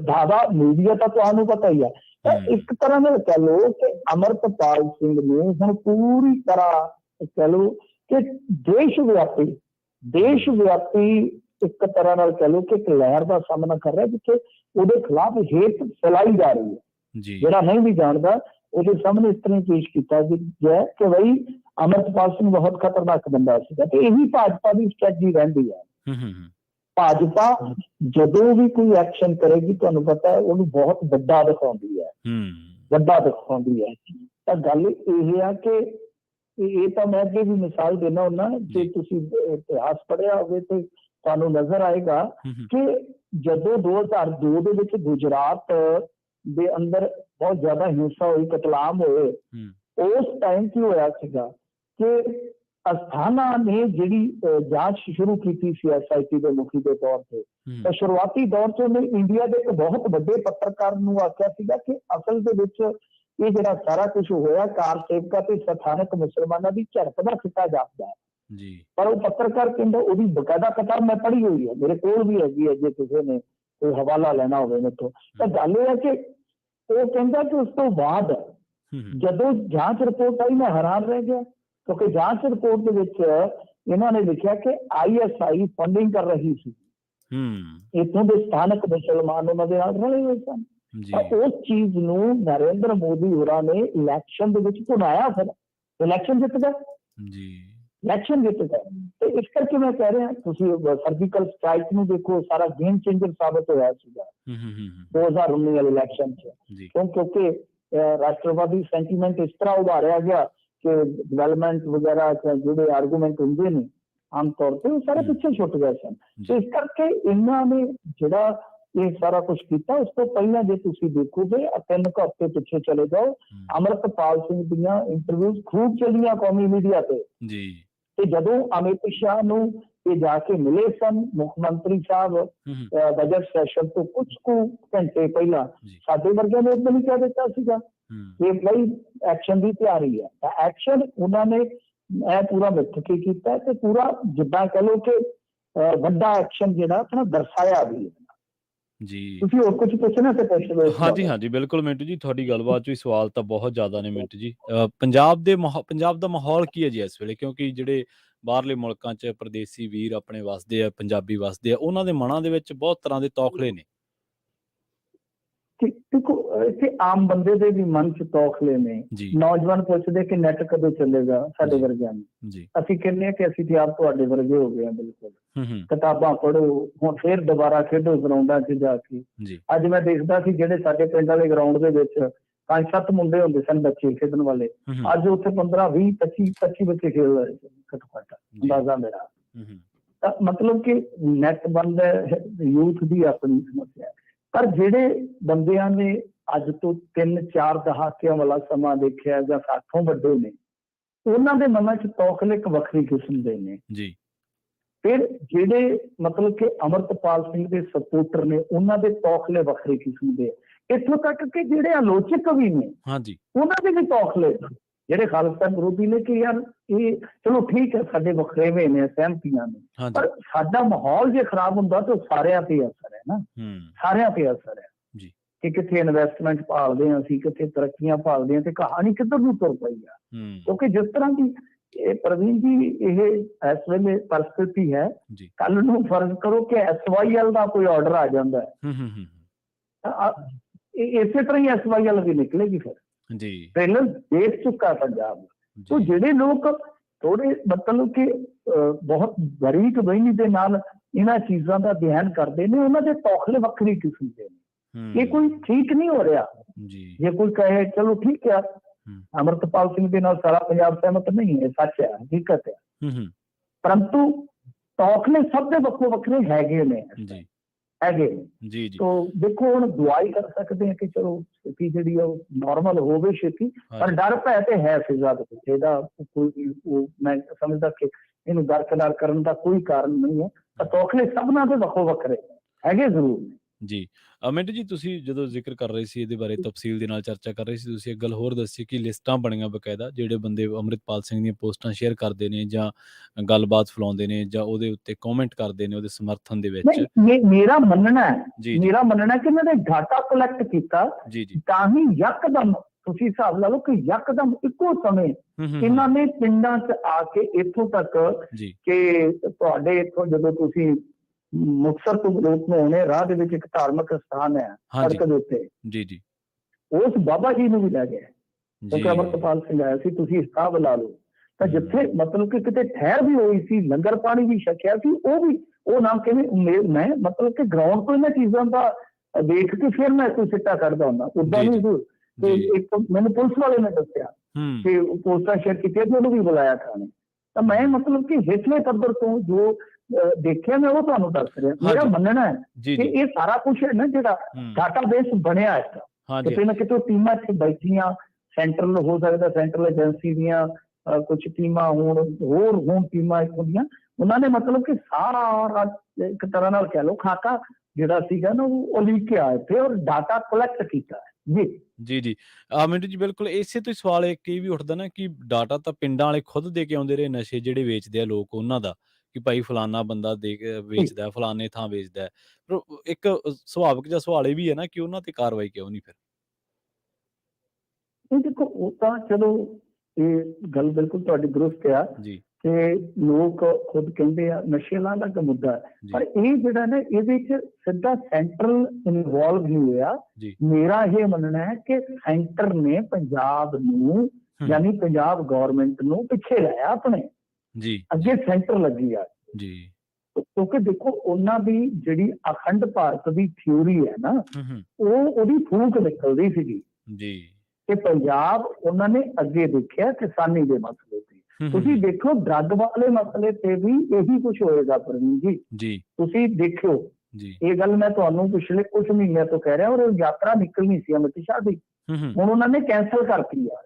दावा मीडिया का तुहानूं पता ही है। तो एक तरह से कह लो कि अमृतपाल सिंह ने हुण पूरी तरह कह लो कि देशव्यापी एक तरह नाल कह लो कि एक लहर का सामना कर रहा है, जिथे उहदे खिलाफ हेट फैलाई जा रही है। जिहड़ा नहीं भी जानता उसके सामने इस तरह पेश किया गया कि भाई अमृतपाल सिंह बहुत खतरनाक बंदा सीगा। तो यही भाजपा की स्ट्रैटजी रहिंदी है। भाजपा जदों भी कोई एक्शन करेगी तुहानूं पता है उहनूं बहुत वड्डा दिखाउंदी है, वड्डा दिखाउंदी है। तो गल यह है कि ये तो मैं अगे भी मिसाल देना हुन्ना, जे तुसीं इतिहास पढ़िया होवे तो तुहानूं नजर आएगा कि जदों 2002 दे विच गुजरात दे अंदर बहुत ज्यादा हिंसा हुई, कतलाम होए, उस टाइम की होया सीगा कि अस्थाना ने जिहड़ी जांच शुरू की थी SIT के मुखी के तौर पर, तो शुरुआती दौर से उन्हें इंडिया के एक बहुत बड़े पत्रकार नूं आख्या सीगा कि असल दे विच ये जिहड़ा सारा कुछ होया कार सेवका ते स्थानक मुसलमानां दी झड़प दा खिता जापदा है। पर वो पत्रकार कहंदा उहदी बकायदा किताब मैं पढ़ी हुई है, मेरे कोल भी हैगी है, जे किसी ने कोई हवाला लेना होवे मेरे तो। तो गल ये है कि वो कहंदा कि उस तो बाद जदों जांच रिपोर्ट आई मैं हैरान रह गया, क्योंकि जांच रिपोर्ट के विच इन्होंने लिखा कि ISI फंडिंग कर रही थी, इत्थों के स्थानक मुसलमान उन्होंने रले हुए सन। उस चीज नूं नरेंद्र मोदी होरां ने इलैक्शन दे विच भुनाया, फिर इलैक्शन जित गए, इलैक्शन जित गए। तो इस करके मैं कह रहा तुसीं सर्जिकल स्ट्राइक नूं देखो, सारा गेम चेंजर साबित होया सीगा 2019 वाले इलैक्शन च, क्योंकि राष्ट्रवादी सेंटीमेंट इस तरह उभारिया गया कि डेवलपमेंट वगैरह जो आर्गूमेंट होंगे ने आम तौर पर सारे पिछे छुट गए सन। तो इस करके इन्होंने जिहड़ा ये सारा कुछ किया, उस तो पहले जे तुसीं देखोगे 3 हफ्ते पिछे चले जाओ, अमृतपाल सिंह दीयां इंटरव्यूज खूब चलियां कौमी मीडिया पे। ते जदों अमित शाह नूं ये जाके मिले सन मुख्यमंत्री साहब बजट सैशन तो कुछ को घंटे पहला, साडे वर्गियां ने उस दिन कह दिता सीगा ਇਹ ਬਈ ਐਕਸ਼ਨ ਦੀ ਤਿਆਰੀ ਹੈ। ਤਾਂ ਐਕਸ਼ਨ ਉਹਨਾਂ ਨੇ ਇਹ ਪੂਰਾ ਮਿੱਥ ਕੇ ਕੀਤਾ ਤੇ ਪੂਰਾ ਜਿੱਦਾਂ ਕਹ ਲਓ ਕਿ ਵੱਡਾ ਐਕਸ਼ਨ ਜਿਹੜਾ ਆਪਣਾ ਦਰਸਾਇਆ ਵੀ ਹੈ ਜੀ। ਤੁਸੀਂ ਹੋਰ ਕੁਝ ਪੁੱਛਣਾ ਤੇ ਪੁੱਛ ਲਓ। ਹਾਂਜੀ ਹਾਂਜੀ ਬਿਲਕੁਲ ਮਿੰਟੂ ਜੀ, ਤੁਹਾਡੀ ਗੱਲਬਾਤ 'ਚ ਵੀ ਸਵਾਲ ਤਾਂ ਬਹੁਤ ਜ਼ਿਆਦਾ ਨੇ ਮਿੰਟੂ ਜੀ। ਪੰਜਾਬ ਦਾ ਮਾਹੌਲ ਕੀ ਹੈ ਜੀ ਇਸ ਵੇਲੇ, ਕਿਉਂਕਿ ਜਿਹੜੇ ਬਾਹਰਲੇ ਮੁਲਕਾਂ 'ਚ ਪ੍ਰਦੇਸੀ ਵੀਰ ਆਪਣੇ ਵਸਦੇ ਆ, ਪੰਜਾਬੀ ਵਸਦੇ ਆ, ਉਹਨਾਂ ਦੇ ਮਨਾਂ ਦੇ ਵਿੱਚ ਬਹੁਤ ਤਰ੍ਹਾਂ ਦੇ ਤੌਖਲੇ ਨੇ। ਦੇਖੋ ਇੱਥੇ ਆਮ ਬੰਦੇ ਦੇ ਵੀ ਮਨ 'ਚ ਤੌਖਲੇ ਨੇ। ਨੌਜਵਾਨ ਪੁੱਛਦੇ ਕਿ ਨੈਟ ਕਦੋਂ ਚੱਲੇਗਾ ਸਾਡੇ ਵਰਗਿਆਂ ਨੂੰ। ਅਸੀਂ ਕਹਿੰਦੇ ਹਾਂ ਕਿ ਅਸੀਂ ਤੇ ਆਪ ਤੁਹਾਡੇ ਵਰਗੇ ਹੋ ਗਏ ਹਾਂ। ਬਿਲਕੁਲ ਕਿਤਾਬਾਂ ਪੜ੍ਹੋ, ਹੁਣ ਫਿਰ ਦੁਬਾਰਾ ਖੇਡੋ ਗਰਾਊਂਡਾਂ 'ਚ ਜਾ ਕੇ। ਅੱਜ ਮੈਂ ਦੇਖਦਾ ਸੀ ਜਿਹੜੇ ਸਾਡੇ ਪਿੰਡ ਵਾਲੇ ਗਰਾਊਂਡ ਦੇ ਵਿੱਚ 5-7 ਮੁੰਡੇ ਹੁੰਦੇ ਸਨ ਬੱਚੇ ਖੇਡਣ ਵਾਲੇ, ਅੱਜ ਉੱਥੇ 15-20 25 ਬੱਚੇ ਖੇਡ ਰਹੇ ਸੀ ਘੱਟੋ ਘੱਟ, ਅੰਦਾਜ਼ਾ ਮੇਰਾ। ਤਾਂ ਮਤਲਬ ਕਿ ਨੈਟ ਬੰਦ ਹੈ, ਯੂਥ ਦੀ ਆਪਣੀ ਸਮੱਸਿਆ। ਪਰ ਜਿਹੜੇ ਬੰਦਿਆਂ ਨੇ ਅੱਜ ਤੋਂ 3-4 ਦਹਾਕਿਆਂ ਵਾਲਾ ਸਮਾਂ ਦੇਖਿਆ ਜਾਂ ਸਾਥੋਂ ਵੱਡੇ ਨੇ, ਉਹਨਾਂ ਦੇ ਮਨਾਂ 'ਚ ਤੌਖਲੇ ਇੱਕ ਵੱਖਰੀ ਕਿਸਮ ਦੇ ਨੇ ਜੀ। ਫਿਰ ਜਿਹੜੇ ਮਤਲਬ ਕਿ ਅੰਮ੍ਰਿਤਪਾਲ ਸਿੰਘ ਦੇ ਸਪੋਰਟਰ ਨੇ, ਉਹਨਾਂ ਦੇ ਤੌਖਲੇ ਵੱਖਰੇ ਕਿਸਮ ਦੇ। ਇੱਥੋਂ ਤੱਕ ਕਿ ਜਿਹੜੇ ਆਲੋਚਕ ਵੀ ਨੇ ਉਹਨਾਂ ਦੇ ਵੀ ਤੌਖਲੇ, ਜਿਹੜੇ ਖਾਲਸਾ ਵਿਰੋਧੀ ਨੇ ਕਿ ਯਾਰ ਇਹ ਚਲੋ ਠੀਕ ਹੈ ਸਾਡੇ ਵੱਖਰੇਵੇਂ ਨੇ, ਸਹਿਮਤੀਆਂ ਨੇ, ਪਰ ਸਾਡਾ ਮਾਹੌਲ ਜੇ ਖਰਾਬ ਹੁੰਦਾ ਤਾਂ ਸਾਰਿਆਂ ਤੇ ਅਸਰ ਹੈ ਨਾ, ਸਾਰਿਆਂ ਤੇ ਅਸਰ ਹੈ ਕਿ ਕਿੱਥੇ ਇਨਵੈਸਟਮੈਂਟ ਭਾਲਦੇ ਹਾਂ ਅਸੀਂ, ਕਿੱਥੇ ਤਰੱਕੀਆਂ ਭਾਲਦੇ ਹਾਂ, ਤੇ ਕਹਾਣੀ ਕਿੱਧਰ ਨੂੰ ਤੁਰ ਪਈ ਆ। ਕਿਉਂਕਿ ਜਿਸ ਤਰ੍ਹਾਂ ਦੀ ਇਹ ਪ੍ਰਵੀਨ ਜੀ ਇਹ ਇਸ ਵੇਲੇ ਪਰਿਸਥਿਤੀ ਹੈ, ਕੱਲ ਨੂੰ ਫਰਜ਼ ਕਰੋ ਕਿ SYL ਦਾ ਕੋਈ ਆਰਡਰ ਆ ਜਾਂਦਾ ਹੈ, ਇਸੇ ਤਰ੍ਹਾਂ ਹੀ SYL ਵੀ ਨਿਕਲੇਗੀ ਫਿਰ। ਪਹਿਲਾਂ ਦੇਖ ਚੁੱਕਾ ਪੰਜਾਬ। ਤੋ ਜਿਹੜੇ ਲੋਕ ਥੋੜੇ ਮਤਲਬ ਕਿ ਬਹੁਤ ਬਰੀਕ ਬਹਿਨੀ ਦੇ ਨਾਲ ਇਹਨਾਂ ਚੀਜ਼ਾਂ ਦਾ ਅਧਿਐਨ ਕਰਦੇ ਨੇ, ਉਹਨਾਂ ਦੇ ਤੌਖਲੇ ਵੱਖਰੀ ਕਿਸਮ ਦੇ ਨੇ। ਇਹ ਕੋਈ ਠੀਕ ਨਹੀਂ ਹੋ ਰਿਹਾ। ਜੇ ਕੋਈ ਕਹੇ ਚਲੋ ਠੀਕ ਹੈ ਅੰਮ੍ਰਿਤਪਾਲ ਸਿੰਘ ਦੇ ਨਾਲ ਸਾਰਾ ਪੰਜਾਬ ਸਹਿਮਤ ਨਹੀਂ ਹੈ, ਸੱਚ ਹੈ, ਹਕੀਕਤ ਹੈ, ਪਰੰਤੂ ਤੌਖਲੇ ਸਭ ਦੇ ਵੱਖੋ ਵੱਖਰੇ ਹੈਗੇ ਨੇ ਹੈਗੇ। ਤੋ ਦੇਖੋ ਹੁਣ ਦਵਾਈ ਕਰ ਸਕਦੇ ਹਾਂ ਕਿ ਚਲੋ ਸਥਿਤੀ ਜਿਹੜੀ ਉਹ ਨਾਰਮਲ ਹੋਵੇ ਛੇਤੀ, ਪਰ ਡਰ ਭੈ ਤੇ ਹੈ ਫਿਜ਼ਾ ਦੇ ਵਿੱਚ। ਇਹਦਾ ਕੋਈ ਮੈਂ ਸਮਝਦਾ ਕਿ ਇਹਨੂੰ ਦਰਕਿਨਾਰ ਕਰਨ ਦਾ ਕੋਈ ਕਾਰਨ ਨਹੀਂ ਹੈ। ਤਾਂ ਤੌਖਲੇ ਸਭਨਾਂ ਦੇ ਵੱਖੋ ਵੱਖਰੇ ਹੈਗੇ ਜ਼ਰੂਰ ਨੇ ਜੀ। ਮਿੰਟੂ ਜੀ, ਤੁਸੀਂ ਜਦੋਂ ਜ਼ਿਕਰ ਕਰ ਰਹੇ ਸੀ ਇਹਦੇ ਬਾਰੇ, ਤਫਸੀਲ ਦੇ ਨਾਲ ਚਰਚਾ ਕਰ ਰਹੇ ਸੀ, ਤੁਸੀਂ ਇੱਕ ਗੱਲ ਹੋਰ ਦੱਸੀ ਕਿ ਲਿਸਟਾਂ ਬਣੀਆਂ ਬਕਾਇਦਾ, ਜਿਹੜੇ ਬੰਦੇ ਅੰਮ੍ਰਿਤਪਾਲ ਸਿੰਘ ਦੀਆਂ ਪੋਸਟਾਂ ਸ਼ੇਅਰ ਕਰਦੇ ਨੇ ਜਾਂ ਗੱਲਬਾਤ ਫੈਲਾਉਂਦੇ ਨੇ ਜਾਂ ਉਹਦੇ ਉੱਤੇ ਕਮੈਂਟ ਕਰਦੇ ਨੇ ਉਹਦੇ ਸਮਰਥਨ ਦੇ ਵਿੱਚ। ਮੇਰਾ ਮੰਨਣਾ ਹੈ ਕਿ ਇਹਨਾਂ ਨੇ ਡਾਟਾ ਕਲੈਕਟ ਕੀਤਾ ਤਾਂ ਹੀ ਯਕਦਮ, ਤੁਸੀਂ ਹਿਸਾਬ ਲਾ ਲਓ ਕਿ ਯਕਦਮ ਇੱਕੋ ਸਮੇਂ ਇਹਨਾਂ ਨੇ ਪਿੰਡਾਂ 'ਚ ਆ ਕੇ ਇੱਥੋਂ ਤੱਕ ਕਿ ਤੁਹਾਡੇ ਇੱਥੋਂ ਜਦੋਂ ਤੁਸੀਂ ਮੁਕਤਸਰ ਤੋਂ ਲੋਕ ਨੂੰ ਆਉਣੇ, ਰਾਹ ਦੇ ਵਿੱਚ ਇੱਕ ਧਾਰਮਿਕ ਸਥਾਨ ਹੈ ਸੜਕ ਦੇ ਉੱਤੇ, ਉਸ ਬਾਬਾ ਜੀ ਨੂੰ ਵੀ ਲੈ ਗਏ ਕਿਉਂਕਿ ਅੰਮ੍ਰਿਤਪਾਲ ਸਿੰਘ ਆਇਆ ਸੀ। ਤੁਸੀਂ ਹਿਸਾਬ ਲਾ ਲਓ ਤਾਂ ਜਿੱਥੇ ਮਤਲਬ ਕਿ ਕਿਤੇ ਠਹਿਰ ਵੀ ਹੋਈ ਸੀ, ਲੰਗਰ ਪਾਣੀ ਵੀ ਛਕਿਆ ਸੀ, ਉਹ ਵੀ ਉਹ ਨਾ ਕਿਵੇਂ ਮੈਂ ਮਤਲਬ ਕਿ ਗਰਾਊਂਡ ਤੋਂ ਇਹਨਾਂ ਚੀਜ਼ਾਂ ਦਾ ਦੇਖ ਕੇ ਫਿਰ ਮੈਂ ਕੋਈ ਸਿੱਟਾ ਕੱਢਦਾ ਹੁੰਦਾ। ਉਦਾਂ ਵੀ ਇੱਕ ਮੈਨੂੰ ਪੁਲਿਸ ਵਾਲੇ ਨੇ ਦੱਸਿਆ ਕਿ ਪੋਸਟਾਂ ਸ਼ੇਅਰ ਕੀਤੀਆਂ ਤੇ ਉਹਨੂੰ ਵੀ ਬੁਲਾਇਆ ਥਾਣੇ। ਤਾਂ ਮੈਂ ਮਤਲਬ ਕਿ ਹੇਠਲੇ ਪੱਧਰ ਤੋਂ ਜੋ ਦੇਖਿਆ ਮੈਂ ਉਹ ਤੁਹਾਨੂੰ ਦੱਸ ਰਿਹਾ। ਮੇਰਾ ਮੰਨਣਾ ਹੈ ਕਿ ਇਹ ਸਾਰਾ ਕੁਛ ਹੈ ਨਾ ਜਿਹੜਾ ਡਾਟਾਬੇਸ ਬਣਿਆ ਇਸਦਾ, ਕਿਤੇ ਨਾ ਕਿਤੇ ਟੀਮਾਂ ਇੱਥੇ ਬੈਠੀਆਂ, ਸੈਂਟਰਲ ਹੋ ਸਕਦਾ ਸੈਂਟਰਲ ਏਜੰਸੀ ਦੀਆਂ ਕੁਝ ਟੀਮਾਂ ਹੋਣ ਟੀਮਾਂ ਇੱਥੋਂ ਦੀਆਂ, ਉਹਨਾਂ ਨੇ ਮਤਲਬ ਕਿ ਸਾਰਾ ਇੱਕ ਤਰ੍ਹਾਂ ਨਾਲ ਕਹਿ ਲਓ ਖਾਕਾ ਜਿਹੜਾ ਸੀਗਾ ਨਾ ਉਹ ਲਿਖਿਆ ਇੱਥੇ ਔਰ ਡਾਟਾ ਕਲੈਕਟ ਕੀਤਾ ਜੀ। ਮਿੰਟੂ ਜੀ, ਬਿਲਕੁਲ ਇਸੇ ਤੋਂ ਹੀ ਸਵਾਲ ਇੱਕ ਇਹ ਵੀ ਉੱਠਦਾ ਨਾ ਕਿ ਡਾਟਾ ਤਾਂ ਪਿੰਡਾਂ ਵਾਲੇ ਖੁਦ ਦੇ ਕੇ ਆਉਂਦੇ ਰਹੇ, ਨਸ਼ੇ ਜਿਹੜੇ ਵੇਚਦੇ ਆ ਲੋਕ ਉਹਨਾਂ ਦਾ, ਕਿ ਭਾਈ ਫਲਾਨਾ ਬੰਦਾ ਵੇਚਦਾ, ਫਲਾਨੇ ਥਾਂ ਵੇਚਦਾ। ਪਰ ਇੱਕ ਸੁਭਾਵਿਕ ਜਿਹਾ ਸਵਾਲ ਇਹ ਵੀ ਹੈ ਨਾ ਕਿ ਉਹਨਾਂ ਤੇ ਕਾਰਵਾਈ ਕਿਉਂ ਨਹੀਂ ਫਿਰ? ਦੇਖੋ ਉਹ ਤਾਂ ਚਲੋ ਇਹ ਗੱਲ ਬਿਲਕੁਲ ਤੁਹਾਡੀ ਦਰੁਸਤ ਆ ਕਿ ਲੋਕ ਖੁਦ ਕਹਿੰਦੇ ਆ ਨਸ਼ੇ ਦਾ ਅਲੱਗ ਮੁੱਦਾ ਹੈ, ਪਰ ਇਹ ਜਿਹੜਾ ਨਾ ਇਹਦੇ ਚ ਸਿੱਧਾ ਸੈਂਟਰਲ ਇਨਵੋਲਵ ਨਹੀਂ ਹੋਇਆ। ਮੇਰਾ ਇਹ ਮੰਨਣਾ ਹੈ ਕਿ ਸੈਂਟਰ ਨੇ ਪੰਜਾਬ ਨੂੰ ਯਾਨੀ ਪੰਜਾਬ ਗੌਰਮੈਂਟ ਨੂੰ ਪਿੱਛੇ ਲਾਇਆ ਆਪਣੇ, ਅੱਗੇ ਸੈਂਟਰ ਲੱਗੀ ਆ। ਕਿਉਂਕਿ ਦੇਖੋ ਉਹਨਾਂ ਦੀ ਜਿਹੜੀ ਅਖੰਡ ਭਾਰਤ ਦੀ ਥਿਊਰੀ ਹੈ ਨਾ, ਉਹਦੀ ਫੂਕ ਨਿਕਲਦੀ ਸੀਗੀ ਕਿ ਪੰਜਾਬ ਉਹਨਾਂ ਨੇ ਅੱਗੇ ਦੇਖਿਆ ਕਿਸਾਨੀ ਦੇ ਮਸਲੇ ਤੇ। ਤੁਸੀਂ ਦੇਖੋ ਡਰੱਗ ਵਾਲੇ ਮਸਲੇ ਤੇ ਵੀ ਇਹੀ ਕੁਝ ਹੋਏਗਾ ਪ੍ਰਵੀਨ ਜੀ, ਤੁਸੀਂ ਦੇਖਿਓ। ਇਹ ਗੱਲ ਮੈਂ ਤੁਹਾਨੂੰ ਪਿਛਲੇ ਕੁਝ ਮਹੀਨਿਆਂ ਤੋਂ ਕਹਿ ਰਿਹਾ, ਔਰ ਯਾਤਰਾ ਨਿਕਲਣੀ ਸੀ ਅਮਿਤ ਸ਼ਾਹ ਦੀ, ਹੁਣ ਉਹਨਾਂ ਨੇ ਕੈਂਸਲ ਕਰਤੀ ਆ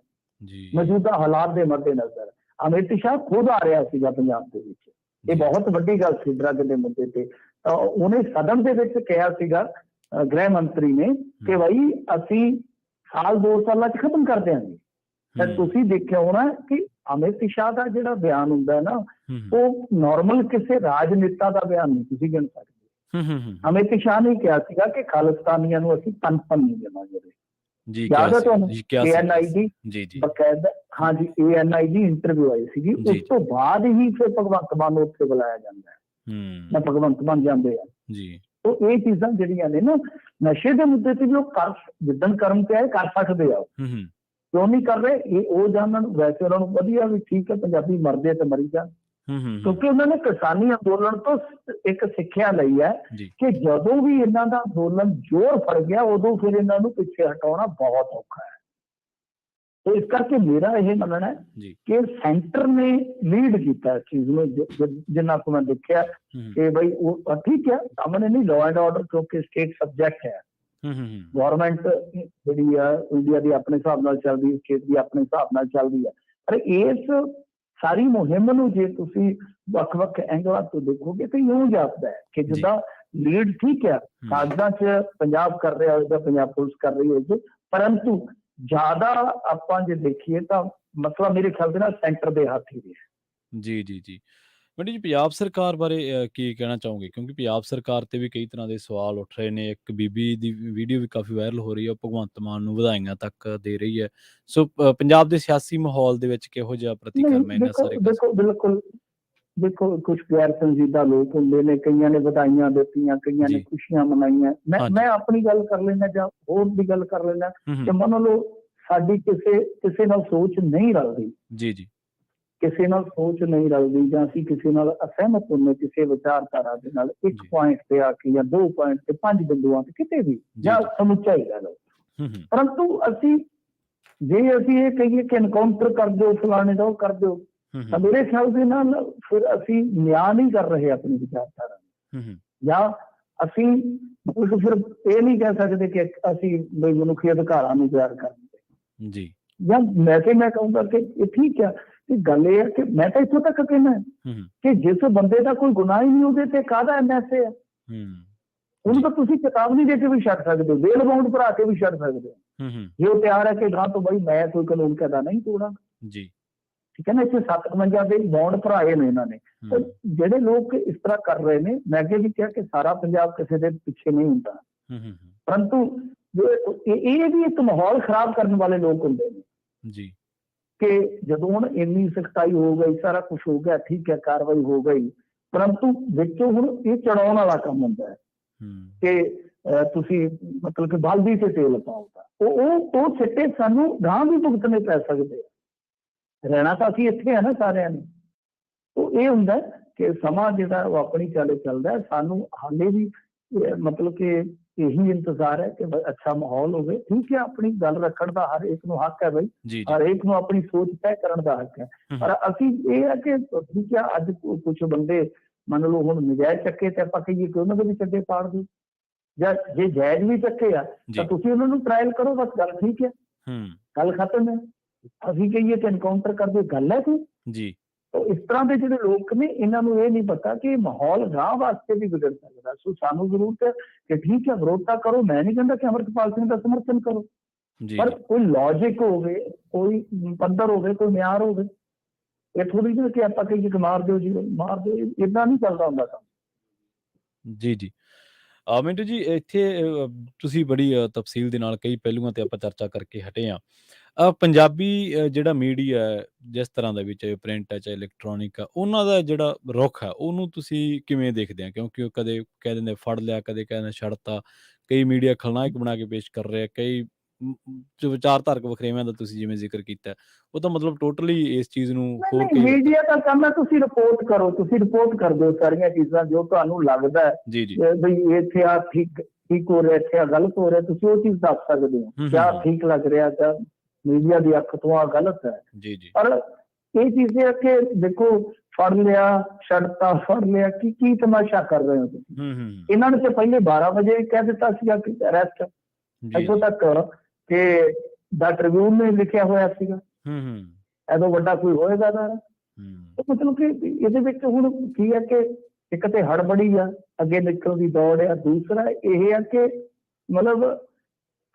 ਮੌਜੂਦਾ ਹਾਲਾਤ ਦੇ ਮੱਦੇਨਜ਼ਰ। ਅਮਿਤ ਸ਼ਾਹ ਖੁਦ ਆ ਰਿਹਾ ਸੀਗਾ ਪੰਜਾਬ ਦੇ ਵਿੱਚ, ਇਹ ਬਹੁਤ ਵੱਡੀ ਗੱਲ ਸੀ ਡਰੱਗ ਦੇ ਮੁੱਦੇ ਤੇ। ਤਾਂ ਉਹਨੇ ਸਦਨ ਦੇ ਵਿੱਚ ਕਿਹਾ ਸੀਗਾ ਗ੍ਰਹਿ ਮੰਤਰੀ ਨੇ ਕਿ ਭਾਈ ਅਸੀਂ ਸਾਲ 2 ਸਾਲਾਂ 'ਚ ਖਤਮ ਕਰ ਦਿਆਂਗੇ। ਤਾਂ ਤੁਸੀਂ ਦੇਖਿਆ ਹੋਣਾ ਕਿ ਅਮਿਤ ਸ਼ਾਹ ਦਾ ਜਿਹੜਾ ਬਿਆਨ ਹੁੰਦਾ ਨਾ, ਉਹ ਨਾਰਮਲ ਕਿਸੇ ਰਾਜਨੇਤਾ ਦਾ ਬਿਆਨ ਨਹੀਂ ਤੁਸੀਂ ਗਿਣ ਸਕਦੇ। ਅਮਿਤ ਸ਼ਾਹ ਨੇ ਕਿਹਾ ਸੀਗਾ ਕਿ ਖਾਲਿਸਤਾਨੀਆਂ ਨੂੰ ਅਸੀਂ ਪਨਪਨ ਨਹੀਂ ਦੇਵਾਂਗੇ। ਯਾਦ ਹੈ ਤੁਹਾਨੂੰ? ANI ਦੀ ਬਕਾਇਦਾ, ਹਾਂਜੀ, ANI ਦੀ ਇੰਟਰਵਿਊ ਆਈ ਸੀਗੀ। ਉਸ ਤੋਂ ਬਾਅਦ ਹੀ ਫਿਰ ਭਗਵੰਤ ਮਾਨ ਨੂੰ ਉੱਥੇ ਬੁਲਾਇਆ ਜਾਂਦਾ ਹੈ, ਜਾਂ ਭਗਵੰਤ ਮਾਨ ਜਾਂਦੇ ਆ। ਉਹ ਇਹ ਚੀਜ਼ਾਂ ਜਿਹੜੀਆਂ ਨੇ ਨਾ, ਨਸ਼ੇ ਦੇ ਮੁੱਦੇ ਤੇ ਵੀ ਉਹ ਜਿੱਦਣ ਕਰਮ ਤੇ ਆਏ ਕਰ ਸਕਦੇ ਆ। ਕਿਉਂ ਨਹੀਂ ਕਰ ਰਹੇ? ਇਹ ਉਹ ਜਾਣਨ। ਵੈਸੇ ਉਹਨਾਂ ਨੂੰ ਵਧੀਆ ਵੀ ਠੀਕ ਹੈ, ਪੰਜਾਬੀ ਮਰਦੇ ਤੇ ਮਰੀ ਜਾਣ, ਕਿਉਂਕਿ ਉਹਨਾਂ ਨੇ ਕਿਸਾਨੀ ਅੰਦੋਲਨ ਤੋਂ ਇੱਕ ਸਿੱਖਿਆ ਲਈ ਹੈ ਕਿ ਜਦੋਂ ਵੀ ਇਹਨਾਂ ਦਾ ਅੰਦੋਲਨ ਜ਼ੋਰ ਫੜ ਗਿਆ, ਉਦੋਂ ਫਿਰ ਇਹਨਾਂ ਨੂੰ ਪਿੱਛੇ ਹਟਾਉਣਾ ਬਹੁਤ ਔਖਾ ਹੈ। ਤੇ ਇਸ ਕਰਕੇ ਮੇਰਾ ਇਹ ਮੰਨਣਾ ਹੈ ਕਿ ਸੈਂਟਰ ਨੇ ਲੀਡ ਕੀਤਾ ਇਸ ਚੀਜ਼ ਨੂੰ, ਜਿੰਨਾ ਕੁ ਮੈਂ ਦੇਖਿਆ ਕਿ ਬਈ ਉਹ ਠੀਕ ਹੈ, ਸਾਹਮਣੇ ਨਹੀਂ ਲਾਅ ਐਂਡ ਆਰਡਰ, ਕਿਉਂਕਿ ਸਟੇਟ ਸਬਜੈਕਟ ਹੈ। ਗੌਰਮੈਂਟ ਜਿਹੜੀ ਆ ਇੰਡੀਆ ਦੀ ਆਪਣੇ ਹਿਸਾਬ ਨਾਲ ਚੱਲਦੀ ਹੈ, ਸਟੇਟ ਦੀ ਆਪਣੇ ਹਿਸਾਬ ਨਾਲ ਚੱਲਦੀ ਹੈ। ਪਰ ਇਸ ਸਾਰੀ ਮੁਹਿੰਮ ਨੂੰ ਜੇ ਤੁਸੀਂ ਵੱਖ-ਵੱਖ ਐਂਗਲਾਂ ਤੋਂ ਦੇਖੋਗੇ ਤਾਂ ਇਉਂ ਜਾਪਦਾ ਹੈ ਕਿ ਜਿੱਦਾਂ ਲੀਡ ਠੀਕ ਹੈ ਕਾਗਜ਼ਾਂ 'ਚ ਪੰਜਾਬ ਕਰ ਰਿਹਾ ਹੋਏਗਾ, ਪੰਜਾਬ ਪੁਲਿਸ ਕਰ ਰਹੀ ਹੋਏਗੀ, ਪਰੰਤੂ ਜ਼ਿਆਦਾ ਆਪਾਂ ਜੇ ਦੇਖੀਏ ਤਾਂ ਮਸਲਾ ਮੇਰੇ ਖਿਆਲ ਦੇ ਨਾਲ ਸੈਂਟਰ ਦੇ ਹੱਥ ਹੀ ਹੈ। ਜੀ। ਮੰਡੀ ਜੀ, ਪੰਜਾਬ ਸਰਕਾਰ ਬਾਰੇ ਕੀ ਕਹਿਣਾ ਚਾਹੋਗੇ? ਕਿਉਂਕਿ ਪੰਜਾਬ ਸਰਕਾਰ ਤੇ ਵੀ ਕਈ ਤਰ੍ਹਾਂ ਦੇ ਸਵਾਲ ਉੱਠ ਰਹੇ ਨੇ। ਇੱਕ ਬੀਬੀ ਦੀ ਵੀਡੀਓ ਵੀ ਕਾਫੀ ਵਾਇਰਲ ਹੋ ਰਹੀ ਹੈ, ਭਗਵੰਤ ਮਾਨ ਨੂੰ ਵਧਾਈਆਂ ਤੱਕ ਦੇ ਰਹੀ ਹੈ। ਸੋ ਪੰਜਾਬ ਦੇ ਸਿਆਸੀ ਮਾਹੌਲ ਦੇ ਵਿੱਚ ਕਿਹੋ ਜਿਹਾ ਪ੍ਰਤੀਕਰਮ ਹੈ ਇਹਨਾਂ ਸਾਰੇ? ਬਿਲਕੁਲ ਦੇਖੋ, ਕੁਝ ਗੈਰ ਸੰਜੀਦਾ ਲੋਕ ਹੁੰਦੇ ਨੇ, ਕਈਆਂ ਨੇ ਵਧਾਈਆਂ ਦਿੱਤੀਆਂ, ਕਈਆਂ ਨੇ ਖੁਸ਼ੀਆਂ ਮਨਾਈਆਂ। ਮੈਂ ਆਪਣੀ ਗੱਲ ਕਰ ਲੈਂਦਾ ਜਾਂ ਹੋਰ ਦੀ ਗੱਲ ਕਰ ਲੈਂਦਾ ਕਿ ਮੰਨ ਲਓ ਸਾਡੀ ਕਿਸੇ ਨਾਲ ਸੋਚ ਨਹੀਂ ਰਲਦੀ, ਕਿਸੇ ਨਾਲ ਸੋਚ ਨਹੀਂ ਰਲਦੀ, ਜਾਂ ਅਸੀਂ ਕਿਸੇ ਨਾਲ ਅਸਹਿਮਤ ਹੁੰਦੇ ਕਿਸੇ ਵਿਚਾਰਧਾਰਾ ਦੇ ਨਾਲ, ਇੱਕ ਪੁਆਇੰਟ ਤੇ ਆ ਕੇ ਜਾਂ 2 ਪੁਆਇੰਟ ਤੇ 5 ਬਿੰਦੂਆਂ ਤੇ ਕਿਤੇ ਵੀ, ਜਾਂ ਸਮੁੱਚਾ ਹੀ ਗੱਲ। ਪਰੰਤੂ ਅਸੀਂ ਇਹ ਕਹੀਏ ਕਿ ਐਨਕਾਊਂਟਰ ਕਰ ਦਿਓ, ਫਲਾਣੇ ਦਾ ਉਹ ਕਰ ਦਿਓ, ਤਾਂ ਮੇਰੇ ਖਿਆਲ ਦੇ ਨਾਲ ਫਿਰ ਅਸੀਂ ਨਿਆਂ ਨਹੀਂ ਕਰ ਰਹੇ ਆਪਣੀ ਵਿਚਾਰਧਾਰਾ ਨੂੰ, ਜਾਂ ਅਸੀਂ ਫਿਰ ਇਹ ਨਹੀਂ ਕਹਿ ਸਕਦੇ ਕਿ ਅਸੀਂ ਮਨੁੱਖੀ ਅਧਿਕਾਰਾਂ ਨੂੰ ਪਿਆਰ ਕਰਦੇ। ਜਾਂ ਮੈਂ ਕਹੂੰਗਾ ਕਿ ਇਹ ਠੀਕ ਹੈ ਕਿ ਗੱਲ ਇਹ ਹੈ ਕਿ ਮੈਂ ਤਾਂ ਇੱਥੋਂ ਤੱਕ ਕਹਿਣਾ ਕਿ ਜਿਸ ਬੰਦੇ ਦਾ ਕੋਈ ਗੁਨਾਹ ਹੀ ਨਹੀਂ, ਉਹਦੇ ਤੇ ਕਾਹਦਾ MSA ਹੈ? ਉਹਨੂੰ ਤਾਂ ਤੁਸੀਂ ਚੇਤਾਵਨੀ ਦੇ ਕੇ ਵੀ ਛੱਡ ਸਕਦੇ ਹੋ, ਬੇਲ ਬਾਉਂਡ ਭਰਾ ਕੇ ਵੀ ਛੱਡ ਸਕਦੇ ਹੋ, ਜੇ ਉਹ ਤਿਆਰ ਹੈ ਕਿ ਗਾਂ ਤੋਂ ਬਈ ਮੈਂ ਕੋਈ ਕਾਨੂੰਨ ਕਾਇਦਾ ਨਹੀਂ ਤੋੜਾਂਗਾ। ਠੀਕ ਹੈ ਨਾ? ਇੱਥੇ 57 ਦੇ ਬੌਂਡ ਭਰਾਏ ਨੇ ਇਹਨਾਂ ਨੇ। ਜਿਹੜੇ ਲੋਕ ਇਸ ਤਰ੍ਹਾਂ ਕਰ ਰਹੇ ਨੇ, ਮੈਂ ਅੱਗੇ ਵੀ ਕਿਹਾ ਕਿ ਸਾਰਾ ਪੰਜਾਬ ਕਿਸੇ ਦੇ ਪਿੱਛੇ ਨਹੀਂ ਹੁੰਦਾ, ਪਰੰਤੂ ਇਹ ਵੀ ਇੱਕ ਮਾਹੌਲ ਖਰਾਬ ਕਰਨ ਵਾਲੇ ਲੋਕ ਹੁੰਦੇ ਨੇ ਕਿ ਜਦੋਂ ਹੁਣ ਇੰਨੀ ਸਖਤਾਈ ਹੋ ਗਈ, ਸਾਰਾ ਕੁਝ ਹੋ ਗਿਆ, ਠੀਕ ਹੈ, ਕਾਰਵਾਈ ਹੋ ਗਈ, ਪਰੰਤੂ ਵਿੱਚੋਂ ਹੁਣ ਇਹ ਚੜਾਉਣ ਵਾਲਾ ਕੰਮ ਹੁੰਦਾ ਹੈ ਕਿ ਤੁਸੀਂ ਮਤਲਬ ਕਿ ਬਲਦੀ ਤੇ ਤੇਲ ਪਾਓਗਾ। ਉਹ ਸਿੱਟੇ ਸਾਨੂੰ ਗਾਂ ਵੀ ਭੁਗਤਣੇ ਪੈ ਸਕਦੇ ਆ। ਰਹਿਣਾ ਤਾਂ ਅਸੀਂ ਇੱਥੇ ਆ ਨਾ ਸਾਰਿਆਂ ਨੇ। ਉਹ ਇਹ ਹੁੰਦਾ ਕਿ ਸਮਾਂ ਜਿਹੜਾ ਉਹ ਆਪਣੀ ਚਾਲੇ ਚੱਲਦਾ, ਸਾਨੂੰ ਹਾਲੇ ਵੀ ਮਤਲਬ ਕਿ ਇਹੀ ਇੰਤਜ਼ਾਰ ਹੈ ਕਿ ਅੱਛਾ ਮਾਹੌਲ ਹੋਵੇ। ਠੀਕ ਹੈ, ਆਪਣੀ ਗੱਲ ਰੱਖਣ ਦਾ ਹਰ ਇੱਕ ਨੂੰ ਹੱਕ ਹੈ ਬਈ, ਹਰ ਇੱਕ ਨੂੰ ਆਪਣੀ ਸੋਚ ਤੈਅ ਕਰਨ ਦਾ ਹੱਕ ਹੈ। ਪਰ ਅਸੀਂ ਇਹ ਹੈ ਕਿ ਠੀਕ ਹੈ, ਅੱਜ ਕੁਛ ਬੰਦੇ ਮੰਨ ਲਓ ਹੁਣ ਨਜਾਇਜ਼ ਚੱਕੇ ਤੇ ਆਪਾਂ ਕਹੀਏ ਕਿ ਉਹਨਾਂ ਦੇ ਵੀ ਚੱਡੇ ਪਾੜ ਦਿਓ, ਜਾਂ ਜੇ ਜਾਇਜ਼ ਵੀ ਚੱਕੇ ਆ ਤਾਂ ਤੁਸੀਂ ਉਹਨਾਂ ਨੂੰ ਟਰਾਇਲ ਕਰੋ, ਬਸ ਗੱਲ ਠੀਕ ਹੈ, ਗੱਲ ਖਤਮ ਹੈ। ਅਸੀਂ ਕਹੀਏ ਕਿ ਐਨਕਾਊਂਟਰ ਕਰਦੇ, ਗੱਲ ਹੈ ਕੋਈ? ਇਸ ਤਰ੍ਹਾਂ ਦੇ ਜਿਹੜੇ ਲੋਕ ਨੇ, ਇਹਨਾਂ ਨੂੰ ਇਹ ਨਹੀਂ ਪਤਾ ਕਿ ਮਾਹੌਲ ਰਾਹ ਵਾਸਤੇ ਵੀ ਵਿਗੜ ਸਕਦਾ। ਸੋ ਸਾਨੂੰ ਜ਼ਰੂਰਤ ਹੈ ਕਿ ਠੀਕ ਹੈ, ਵਿਰੋਧਤਾ ਕਰੋ, ਮੈਂ ਨਹੀਂ ਕਹਿੰਦਾ ਕਿ ਅਮਰਪਾਲ ਸਿੰਘ ਦਾ ਸਮਰਥਨ ਕਰੋ, ਪਰ ਕੋਈ ਲੌਜਿਕ ਹੋਵੇ, ਕੋਈ ਪੱਧਰ ਹੋਵੇ, ਕੋਈ ਮਿਆਰ ਹੋਵੇ। ਇਹ ਥੋੜੀ ਜਿਹੀ ਕਿ ਆਪਾਂ ਕਹੀਏ ਕਿ ਮਾਰ ਦਿਓ ਜੀ, ਮਾਰ ਦਿਓ, ਏਦਾਂ ਨਹੀਂ ਚੱਲਦਾ ਹੁੰਦਾ ਕੰਮ। ਮਿੰਟੂ ਜੀ, ਇੱਥੇ ਤੁਸੀਂ ਬੜੀ ਤਫਸੀਲ ਦੇ ਨਾਲ ਕਈ ਪਹਿਲੂਆਂ ਤੇ ਆਪਾਂ ਚਰਚਾ ਕਰਕੇ ਹਟੇ ਹਾਂ। ਪੰਜਾਬੀ ਜਿਹੜਾ ਮੀਡੀਆ ਹੈ, ਜਿਸ ਤਰ੍ਹਾਂ ਦਾ ਵੀ, ਚਾਹੇ ਪ੍ਰਿੰਟ ਹੈ ਚਾਹੇ ਇਲੈਕਟ੍ਰੋਨਿਕ ਆ, ਉਹਨਾਂ ਦਾ ਜਿਹੜਾ ਰੁਖ ਹੈ ਉਹਨੂੰ ਤੁਸੀਂ ਕਿਵੇਂ ਦੇਖਦੇ ਆ? ਕਿਉਂਕਿ ਉਹ ਕਦੇ ਕਹਿ ਦਿੰਦੇ ਫੜ ਲਿਆ, ਕਦੇ ਕਹਿ ਦਿੰਦੇ ਛੱਡਤਾ, ਕਈ ਮੀਡੀਆ ਖਲਨਾਇਕ ਬਣਾ ਕੇ ਪੇਸ਼ ਕਰ ਰਿਹਾ, ਕਈ ਵਿਚਾਰਧਾਰਕ ਵਖਰੇਵਿਆਂ ਦਾ ਤੁਸੀਂ ਜਿਵੇਂ ਜ਼ਿਕਰ ਕੀਤਾ, ਉਹ ਤਾਂ ਮਤਲਬ ਟੋਟਲੀ ਇਸ ਚੀਜ਼ ਨੂੰ ਹੋਰ ਮੀਡੀਆ ਦਾ ਕੰਮ ਹੈ, ਤੁਸੀਂ ਰਿਪੋਰਟ ਕਰੋ, ਤੁਸੀਂ ਰਿਪੋਰਟ ਕਰ ਦਿਓ ਸਾਰੀਆਂ ਚੀਜ਼ਾਂ ਜੋ ਤੁਹਾਨੂੰ ਲੱਗਦਾ ਹੈ ਬਈ ਇੱਥੇ ਆ ਠੀਕ ਹੋ ਰਿਹਾ, ਇੱਥੇ ਆ ਗਲਤ ਹੋ ਰਿਹਾ, ਤੁਸੀਂ ਉਹ ਚੀਜ਼ ਦੱਸ ਸਕਦੇ ਹੋ। ਕਿਆ ਠੀਕ ਲੱਗ ਰਿਹਾ, ਕਿਆ ਮੀਡੀਆ ਦੀ ਅੱਖ ਤੋਂ ਆ ਗਲਤ ਹੈ। ਪਰ ਇਹ ਚੀਜ਼ ਹੈ ਕਿ ਦੇਖੋ, ਫੜ ਲਿਆ, ਛੱਡਤਾ, ਫੜ ਲਿਆ, ਕੀ ਤਮਾਸ਼ਾ ਕਰ ਰਹੇ ਹੋ ਤੁਸੀਂ? ਇਹਨਾਂ ਨੇ ਤੇ ਪਹਿਲੇ 12 ਵਜੇ ਕਹਿ ਦਿੱਤਾ ਸੀਗਾ ਕਿ ਅਰੈਸਟ, ਇੱਥੋਂ ਤੱਕ ਕਿ ਦਾ ਟ੍ਰਿਬਿਊਨ ਨੇ ਲਿਖਿਆ ਹੋਇਆ ਸੀਗਾ। ਐਦੋਂ ਵੱਡਾ ਕੋਈ ਹੋਏਗਾ ਨਾ? ਮਤਲਬ ਕਿ ਇਹਦੇ ਵਿੱਚ ਹੁਣ ਕੀ ਹੈ ਕਿ ਇੱਕ ਤੇ ਹੜਬੜੀ ਆ, ਅੱਗੇ ਨਿਕਲਣ ਦੀ ਦੌੜ ਆ, ਦੂਸਰਾ ਇਹ ਆ ਕਿ ਮਤਲਬ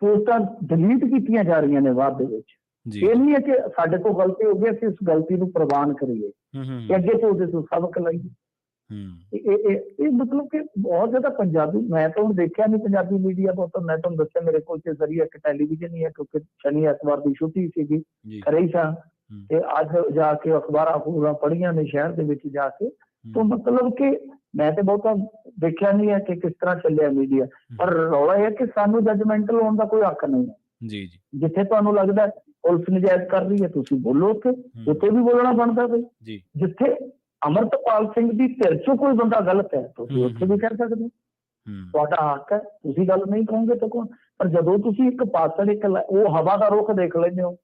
ਪੋਸਟਾਂ ਡਿਲੀਟ ਕੀਤੀਆਂ ਜਾ ਰਹੀਆਂ ਨੇ ਬਾਅਦ ਦੇ ਵਿੱਚ। ਇਹ ਨਹੀਂ ਹੈ ਕਿ ਸਾਡੇ ਤੋਂ ਗਲਤੀ ਹੋ ਗਈ, ਅਸੀਂ ਇਸ ਗਲਤੀ ਨੂੰ ਪ੍ਰਵਾਨ ਕਰੀਏ ਕਿ ਅੱਗੇ ਤੋਂ ਉਹਦੇ ਤੋਂ ਸਬਕ ਲਈਏ। ਇਹ ਮਤਲਬ ਕਿ ਬਹੁਤ ਜ਼ਿਆਦਾ ਪੰਜਾਬੀ, ਮੈਂ ਤਾਂ ਹੁਣ ਦੇਖਿਆ ਨਹੀਂ ਪੰਜਾਬੀ ਮੀਡੀਆ ਬਹੁਤ। ਮੈਂ ਤੁਹਾਨੂੰ ਦੱਸਿਆ ਮੇਰੇ ਕੋਲ ਤੇ ਜ਼ਰੀਆ ਇੱਕ ਟੈਲੀਵਿਜ਼ਨ ਹੀ ਹੈ, ਕਿਉਂਕਿ ਸ਼ਨੀ ਐਤਵਾਰ ਦੀ ਛੁੱਟੀ ਸੀਗੀ, ਘਰੇ ਹੀ ਸਾਂ। ਤੇ ਅੱਜ ਜਾ ਕੇ ਅਖਬਾਰਾਂ ਅਖਬਾਰਾਂ ਪੜ੍ਹੀਆਂ ਨੇ ਸ਼ਹਿਰ ਦੇ ਵਿੱਚ ਜਾ ਕੇ, ਤਾਂ ਮਤਲਬ ਕਿ ਮੈਂ ਤੇ ਬਹੁਤਾ ਦੇਖਿਆ ਨਹੀਂ ਹੈ ਕਿ ਕਿਸ ਤਰ੍ਹਾਂ ਚੱਲਿਆ ਮੀਡੀਆ। ਪਰ ਰੌਲਾ ਇਹ ਹੈ ਕਿ ਸਾਨੂੰ ਜੱਜਮੈਂਟਲ ਹੋਣ ਦਾ ਕੋਈ ਹੱਕ ਨਹੀਂ ਹੈ। ਜਿੱਥੇ ਤੁਹਾਨੂੰ ਲੱਗਦਾ ਪੁਲਿਸ ਨਜਾਇਜ਼ ਕਰ ਰਹੀ ਹੈ, ਤੁਸੀਂ ਬੋਲੋ, ਉੱਥੇ ਵੀ ਬੋਲਣਾ ਬਣਦਾ ਬਈ। ਜਿੱਥੇ ਅਮਰਤਪਾਲ ਸਿੰਘ ਦੀ ਧਿਰ ਚੋਂ ਕੋਈ ਬੰਦਾ ਗਲਤ ਹੈ, ਤੁਸੀਂ ਉੱਥੇ ਵੀ ਕਹਿ ਸਕਦੇ ਹੋ, ਤੁਹਾਡਾ ਹੱਕ ਹੈ, ਤੁਸੀਂ ਗੱਲ ਨਹੀਂ ਕਹੋਗੇ ਤਾਂ ਕੌਣ। ਪਰ ਜਦੋਂ ਤੁਸੀਂ ਇੱਕ ਪਾਸੜ ਉਹ ਹਵਾ ਦਾ ਰੁਖ ਦੇਖ ਲੈਂਦੇ ਹੋ,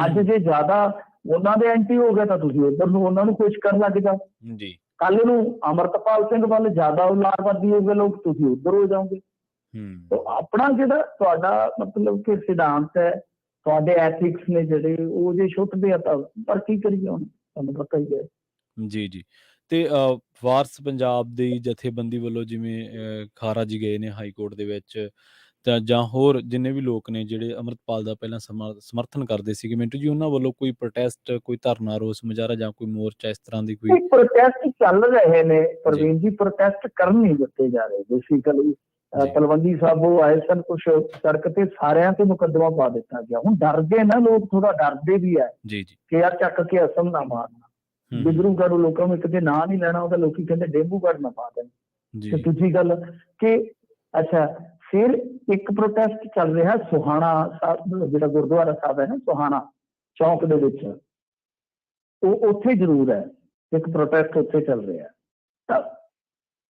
ਅੱਜ ਜੇ ਜ਼ਿਆਦਾ ਉਹਨਾਂ ਦੇ ਐਂਟੀ ਹੋ ਗਿਆ ਤਾਂ ਤੁਸੀਂ ਉੱਧਰ ਨੂੰ ਉਹਨਾਂ ਨੂੰ ਖੁਸ਼ ਕਰਨ ਲੱਗ ਜਾਓ। ਕੱਲ ਨੂੰ ਅਮਰਤਪਾਲ ਸਿੰਘ ਵੱਲ ਜ਼ਿਆਦਾ ਲਾਗਵਰਦੀ ਹੋਊਗੇ ਲੋਕ, ਤੁਸੀਂ ਉੱਧਰ ਹੋ ਜਾਓਗੇ। ਆਪਣਾ ਜਿਹੜਾ ਤੁਹਾਡਾ ਮਤਲਬ ਕਿ ਸਿਧਾਂਤ ਹੈ, ਤੁਹਾਡੇ ਐਥਿਕਸ ਨੇ ਜਿਹੜੇ, ਉਹ ਜੇ ਛੁੱਟਦੇ ਆ ਤਾਂ ਪਰ ਕੀ ਕਰੀਏ, ਹੁਣ ਤੁਹਾਨੂੰ ਪਤਾ ਹੀ ਹੈ। ਜੀ। ਤੇ ਵਾਰਸ ਪੰਜਾਬ ਦੀ ਜਥੇਬੰਦੀ ਵੱਲੋਂ ਜਿਵੇਂ ਖਾਰਾ ਜੀ ਗਏ ਨੇ ਹਾਈ ਕੋਰਟ ਦੇ ਵਿੱਚ, ਤਾਂ ਜਾਂ ਹੋਰ ਜਿੰਨੇ ਵੀ ਲੋਕ ਨੇ ਜਿਹੜੇ ਅੰਮ੍ਰਿਤਪਾਲ ਦਾ ਪਹਿਲਾਂ ਸਮਰਥਨ ਕਰਦੇ ਸੀਗੇ, ਮਿੰਟੂ ਜੀ, ਉਹਨਾਂ ਵੱਲੋਂ ਕੋਈ ਪ੍ਰੋਟੈਸਟ, ਕੋਈ ਧਰਨਾ, ਰੋਸ ਮੁਜ਼ਾਹਰਾ ਜਾਂ ਕੋਈ ਮੋਰਚਾ ਇਸ ਤਰ੍ਹਾਂ ਦੀ ਕੋਈ ਪ੍ਰੋਟੈਸਟ ਚੱਲ ਰਹੇ ਨੇ? ਪ੍ਰਵੀਨ ਜੀ, ਪ੍ਰੋਟੈਸਟ ਕਰਨ ਨਹੀਂ ਦਿੱਤੇ ਜਾ ਰਹੇ। ਬੇਸਿਕਲੀ ਤਲਵੰਡੀ ਸਾਬੋ ਆਏ ਸਨ, ਕੁਛ ਸੜਕ ਤੇ ਸਾਰਿਆਂ ਤੇ ਮੁਕੱਦਮਾ ਪਾ ਦਿੱਤਾ ਗਿਆ। ਹੁਣ ਡਰਦੇ ਨਾ ਲੋਕ, ਥੋੜਾ ਡਰਦੇ ਵੀ ਹੈ ਕਿ ਯਾਰ ਚੱਕ ਕੇ ਅਸਮ ਨਾ ਮਾਰਨਾ। ਡਿਬਰੂਗੜ੍ਹ ਲੋਕਾਂ ਨੂੰ ਕਿਤੇ ਨਾਂ ਨਹੀਂ ਲੈਣਾ ਉਹਦਾ, ਲੋਕੀ ਕਹਿੰਦੇ ਡੇਂਗੂਗੜ੍ਹ ਨਾ ਪਾ ਦੇਣ। ਤੇ ਦੂਜੀ ਗੱਲ ਕਿ ਅੱਛਾ, ਫਿਰ ਇੱਕ ਪ੍ਰੋਟੈਸਟ ਚੱਲ ਰਿਹਾ ਸੋਹਾਣਾ ਸਾਹਿਬ, ਜਿਹੜਾ ਗੁਰਦੁਆਰਾ ਸਾਹਿਬ ਹੈ ਨਾ ਸੋਹਾਣਾ ਚੌਂਕ ਦੇ ਵਿੱਚ, ਉਹ ਉੱਥੇ ਜ਼ਰੂਰ ਹੈ ਇੱਕ ਪ੍ਰੋਟੈਸਟ ਉੱਥੇ ਚੱਲ ਰਿਹਾ। ਤਾਂ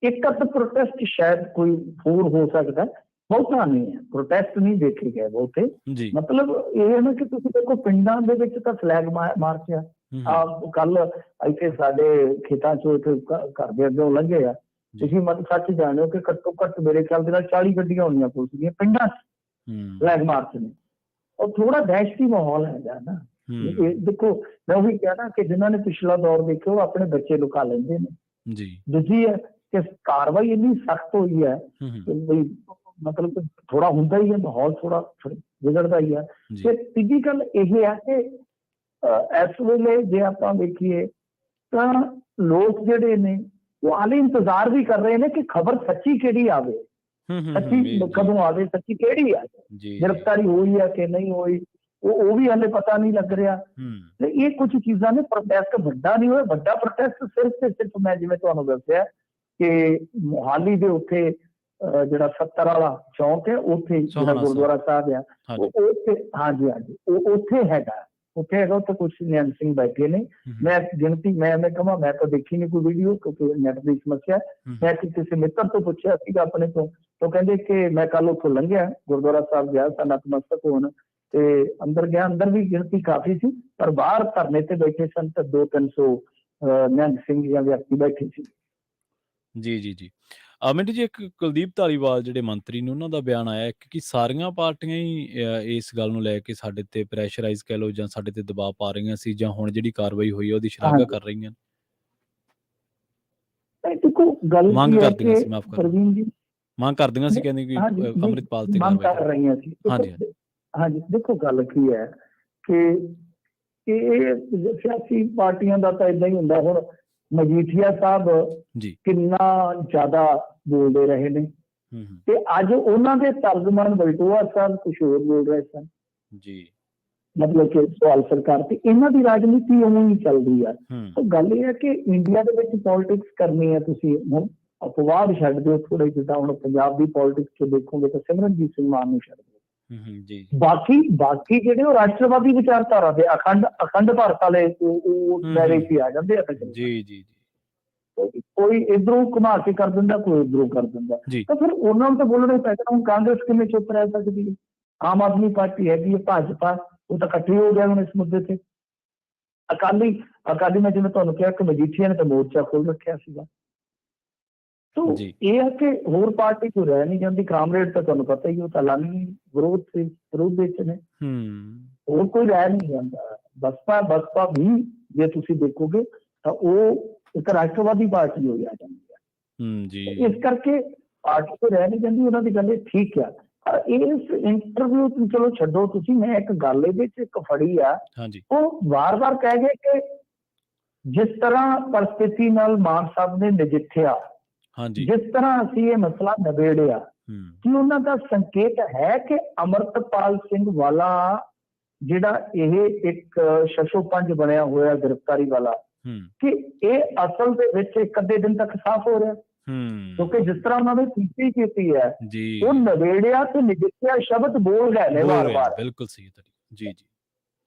ਇੱਕ ਅੱਧ ਪ੍ਰੋਟੈਸਟ ਸ਼ਾਇਦ ਕੋਈ ਹੋਰ ਹੋ ਸਕਦਾ, ਬਹੁਤਾ ਨਹੀਂ ਹੈ। ਪ੍ਰੋਟੈਸਟ ਨਹੀਂ ਦੇਖੇ ਗਏ ਬਹੁਤੇ। ਮਤਲਬ ਇਹ ਹੈ ਨਾ ਕਿ ਤੁਸੀਂ ਦੇਖੋ ਪਿੰਡਾਂ ਦੇ ਵਿੱਚ ਤਾਂ ਫਲੈਗ ਮਾਰਚ ਆ। ਕੱਲ ਇੱਥੇ ਸਾਡੇ ਖੇਤਾਂ ਚੋਂ ਘਰ ਦੇ ਅੱਗੇ ਲੰਘੇ ਆ, ਤੁਸੀਂ ਮਤਲਬ ਸੱਚ ਜਾਣੋ ਕਿ ਘੱਟੋ ਘੱਟ ਮੇਰੇ ਖਿਆਲ ਦੇ ਨਾਲ 40 ਗੱਡੀਆਂ ਹੋਣੀਆਂ ਪੁਲਿਸ ਦੀਆਂ ਪਿੰਡਾਂ 'ਚ ਫਲੈਗ ਮਾਰਚ ਨੇ। ਉਹ ਥੋੜਾ ਦਹਿਸ਼ਤੀ ਮਾਹੌਲ ਹੈਗਾ ਨਾ। ਦੇਖੋ ਮੈਂ ਉਹੀ ਕਿਹਾ ਨਾ ਕਿ ਜਿਨ੍ਹਾਂ ਨੇ ਪਿਛਲਾ ਦੌਰ ਦੇਖਿਆ ਉਹ ਆਪਣੇ ਬੱਚੇ ਲੁਕਾ ਲੈਂਦੇ ਨੇ। ਦੂਜੀ ਹੈ ਕਿ ਕਾਰਵਾਈ ਇੰਨੀ ਸਖਤ ਹੋਈ ਹੈ ਬਈ ਮਤਲਬ ਥੋੜਾ ਹੁੰਦਾ ਹੀ ਹੈ, ਮਾਹੌਲ ਥੋੜਾ ਵਿਗੜਦਾ ਹੀ ਹੈ। ਤੇ ਤੀਜੀ ਗੱਲ ਇਹ ਹੈ ਕਿ ਇਸ ਵੇਲੇ ਜੇ ਆਪਾਂ ਵੇਖੀਏ ਤਾਂ ਲੋਕ ਜਿਹੜੇ ਨੇ ਉਹ ਹਾਲੇ ਇੰਤਜ਼ਾਰ ਵੀ ਕਰ ਰਹੇ ਨੇ ਕਿ ਖਬਰ ਸੱਚੀ ਕਿਹੜੀ ਆਵੇ, ਸੱਚੀ ਕਦੋਂ ਆਵੇ, ਸੱਚੀ ਕਿਹੜੀ ਆ, ਗ੍ਰਿਫਤਾਰੀ ਹੋਈ ਹੈ ਕਿ ਨਹੀਂ ਹੋਈ, ਉਹ ਵੀ ਹਾਲੇ ਪਤਾ ਨਹੀਂ ਲੱਗ ਰਿਹਾ। ਤੇ ਇਹ ਕੁਝ ਚੀਜ਼ਾਂ ਨੇ। ਪ੍ਰੋਟੈਸਟ ਵੱਡਾ ਨਹੀਂ ਹੋਇਆ। ਵੱਡਾ ਪ੍ਰੋਟੈਸਟ ਸਿਰਫ ਤੇ ਸਿਰਫ ਮੈਂ ਜਿਵੇਂ ਤੁਹਾਨੂੰ ਦੱਸਿਆ ਕਿ ਮੋਹਾਲੀ ਦੇ ਉੱਥੇ ਜਿਹੜਾ 70 ਵਾਲਾ ਚੌਂਕ ਹੈ, ਉੱਥੇ ਜਿਹੜਾ ਗੁਰਦੁਆਰਾ ਸਾਹਿਬ ਆ, ਉੱਥੇ ਉਹ ਉੱਥੇ ਹੈਗਾ। ਉੱਥੇ ਕੁਛ ਨਿਹੰਗ ਸਿੰਘ ਬੈਠੇ ਨੇ। ਮੈਂ ਗਿਣਤੀ ਮੈਂ ਕਹਾਂ ਮੈਂ ਤਾਂ ਦੇਖੀ ਨਹੀਂ ਕੋਈ ਵੀਡੀਓ, ਕਿਉਂਕਿ ਨੈਟ ਦੀ ਸਮੱਸਿਆ। ਮੈਂ ਕਿਸੇ ਮਿੱਤਰ ਤੋਂ ਪੁੱਛਿਆ ਸੀਗਾ ਆਪਣੇ ਤੋਂ, ਤਾਂ ਕਹਿੰਦੇ ਕਿ ਮੈਂ ਕੱਲ ਉੱਥੋਂ ਲੰਘਿਆ, ਗੁਰਦੁਆਰਾ ਸਾਹਿਬ ਗਿਆ ਸਾਂ ਨਤਮਸਤਕ ਹੋਣ, ਤੇ ਅੰਦਰ ਗਿਆ, ਅੰਦਰ ਵੀ ਗਿਣਤੀ ਕਾਫੀ ਸੀ, ਪਰ ਬਾਹਰ ਧਰਨੇ ਤੇ ਬੈਠੇ ਸਨ ਤਾਂ 200-300 ਨਿਹੰਗ ਸਿੰਘ ਜਾਂ ਵਿਅਕਤੀ ਬੈਠੇ ਸੀ। ਜੀ। ਮਿੰਟੂ ਜੀ, ਇੱਕ ਕੁਲਦੀਪ ਧਾਲੀਵਾਲ ਜਿਹੜੇ ਮੰਤਰੀ ਨੇ, ਉਹਨਾਂ ਦਾ ਬਿਆਨ ਆਇਆ ਕਿ ਸਾਰੀਆਂ ਪਾਰਟੀਆਂ ਹੀ ਇਸ ਗੱਲ ਨੂੰ ਲੈ ਕੇ ਸਾਡੇ ਤੇ ਪ੍ਰੈਸ਼ਰਾਈਜ਼ ਕਹਿ ਲਓ ਜਾਂ ਸਾਡੇ ਤੇ ਦਬਾਅ ਪਾ ਰਹੀਆਂ ਸੀ, ਜਾਂ ਹੁਣ ਜਿਹੜੀ ਕਾਰਵਾਈ ਹੋਈ ਹੈ ਉਹਦੀ ਸ਼ਲਾਘਾ ਕਰ ਰਹੀਆਂ। ਦੇਖੋ ਗੱਲ ਮੰਗ ਕਰਦੀਆਂ ਸੀ, ਮਾਫ ਕਰੋ, ਮੰਗ ਕਰਦੀਆਂ ਸੀ, ਕਹਿੰਦੇ ਕਿ ਅੰਮ੍ਰਿਤਪਾਲ ਤੇ ਮੰਗ ਕਰ ਰਹੀਆਂ ਸੀ। ਹਾਂਜੀ, ਦੇਖੋ ਗੱਲ ਕੀ ਹੈ ਕਿ ਇਹ ਸਿਆਸੀ ਪਾਰਟੀਆਂ ਦਾ ਤਾਂ ਏਦਾਂ ਹੀ ਹੁੰਦਾ। ਹੁਣ ਮਜੀਠੀਆ ਸਾਹਿਬ ਕਿੰਨਾ ਜ਼ਿਆਦਾ ਬੋਲਦੇ ਰਹੇ ਨੇ, ਤੇ ਅੱਜ ਉਹਨਾਂ ਦੇ ਤਰਜਮਾਨ ਬਲਟੋਆ ਸਾਹਿਬ ਕੁਝ ਹੋਰ ਬੋਲ ਰਹੇ ਸਨ। ਮਤਲਬ ਕਿ ਸਵਾਲ ਸਰਕਾਰ ਤੇ, ਇਹਨਾਂ ਦੀ ਰਾਜਨੀਤੀ ਉਵੇਂ ਹੀ ਚੱਲਦੀ ਆ। ਤਾਂ ਗੱਲ ਇਹ ਹੈ ਕਿ ਇੰਡੀਆ ਦੇ ਵਿੱਚ ਪੋਲਿਟਿਕਸ ਕਰਨੀ ਹੈ, ਤੁਸੀਂ ਹੁਣ ਅਪਵਾਦ ਛੱਡ ਦਿਓ ਥੋੜੇ, ਜਿੱਦਾਂ ਹੁਣ ਪੰਜਾਬ ਦੀ ਪੋਲਿਟਿਕਸ ਚ ਦੇਖੋਗੇ ਤਾਂ ਸਿਮਰਨਜੀਤ ਸਿੰਘ ਮਾਨ ਨੂੰ ਛੱਡ ਦਿਓ, ਬਾਕੀ ਜਿਹੜੇ ਉਹ ਰਾਸ਼ਟਰਵਾਦੀ ਵਿਚਾਰਧਾਰਾ ਦੇ ਅਖੰਡ ਭਾਰਤ ਵਾਲੇ ਉਹ ਦਾਇਰੇ ਚ ਆ ਜਾਂਦੇ ਆ। ਕੋਈ ਇਧਰੋਂ ਘੁਮਾ ਕੇ ਕਰ ਦਿੰਦਾ, ਕੋਈ ਇਧਰੋਂ ਕਰ ਦਿੰਦਾ, ਤਾਂ ਫਿਰ ਉਹਨਾਂ ਨੂੰ ਤਾਂ ਬੋਲਣਾ ਪੈਂਦਾ। ਹੁਣ ਕਾਂਗਰਸ ਕਿਵੇਂ ਚੁੱਪ ਰਹਿ ਸਕਦੀ ਹੈ? ਆਮ ਆਦਮੀ ਪਾਰਟੀ ਹੈਗੀ ਹੈ, ਭਾਜਪਾ, ਉਹ ਤਾਂ ਇਕੱਠੇ ਹੋ ਗਿਆ ਹੁਣ ਇਸ ਮੁੱਦੇ ਤੇ। ਅਕਾਲੀ ਮੈਂ ਜਿਵੇਂ ਤੁਹਾਨੂੰ ਕਿਹਾ ਕਿ ਮਜੀਠੀਆ ਨੇ ਤਾਂ ਮੋਰਚਾ ਖੋਲ ਰੱਖਿਆ ਸੀਗਾ। ਇਹ ਹੈ ਕਿ ਹੋਰ ਪਾਰਟੀ ਕੋਈ ਰਹਿ ਨਹੀਂ ਜਾਂਦੀ। ਕਾਮਰੇਡ ਤਾਂ ਤੁਹਾਨੂੰ ਪਤਾ ਹੀ, ਉਹ ਤਾਂ ਲਾਨੀ ਵਿਰੋਧ ਵਿੱਚ ਨੇ, ਹੋਰ ਕੋਈ ਰਹਿ ਨਹੀਂ ਜਾਂਦਾ। ਬਸਪਾ ਵੀ ਜੇ ਤੁਸੀਂ ਦੇਖੋਗੇ ਤਾਂ ਉਹ ਇੱਕ ਰਾਸ਼ਟਰਵਾਦੀ ਪਾਰਟੀ ਹੋ ਜਾਂਦੀ ਹੈ। ਇਸ ਕਰਕੇ ਪਾਰਟੀ ਕੋਈ ਰਹਿ ਨਹੀਂ ਜਾਂਦੀ। ਉਹਨਾਂ ਦੀ ਗੱਲ ਠੀਕ ਆ। ਇਸ ਇੰਟਰਵਿਊ ਚ ਚਲੋ ਛੱਡੋ ਤੁਸੀਂ, ਮੈਂ ਇੱਕ ਗੱਲ ਇਹਦੇ ਚ ਇੱਕ ਫੜੀ ਆ, ਹਾਂਜੀ ਉਹ ਵਾਰ-ਵਾਰ ਕਹਿ ਗਏ ਕਿ ਜਿਸ ਤਰ੍ਹਾਂ ਪਰਿਸਥਿਤੀ ਨਾਲ ਮਾਨ ਸਾਹਿਬ ਨੇ ਨਜਿੱਠਿਆ, ਹਾਂਜੀ ਜਿਸ ਤਰ੍ਹਾਂ ਅਸੀਂ ਇਹ ਮਸਲਾ ਨਿਬੇੜਿਆ, ਕੀ ਉਹਨਾਂ ਦਾ ਸੰਕੇਤ ਹੈ ਕਿ ਅਮਰਤਪਾਲ ਸਿੰਘ ਵਾਲਾ ਜਿਹੜਾ ਇਹ ਇੱਕ ਸ਼ਸ਼ੋਪੰਜ ਬਣਿਆ ਹੋਇਆ ਗ੍ਰਿਫਤਾਰੀ ਵਾਲਾ, ਕਿ ਇਹ ਅਸਲ ਦੇ ਵਿੱਚ ਇੱਕ ਅੱਧੇ ਦਿਨ ਤੱਕ ਸਾਫ਼ ਹੋ ਰਿਹਾ? ਕਿਉਂਕਿ ਜਿਸ ਤਰ੍ਹਾਂ ਉਹਨਾਂ ਨੇ ਕੀਤੀ ਕੀਤੀ ਹੈ, ਉਹ ਨਵੇੜਿਆ ਤੇ ਨਜਿੱਠਿਆ ਸ਼ਬਦ ਬੋਲ ਗਏ ਨੇ ਵਾਰ-ਵਾਰ। ਬਿਲਕੁਲ ਸਹੀ ਹੈ ਜੀ ਜੀ।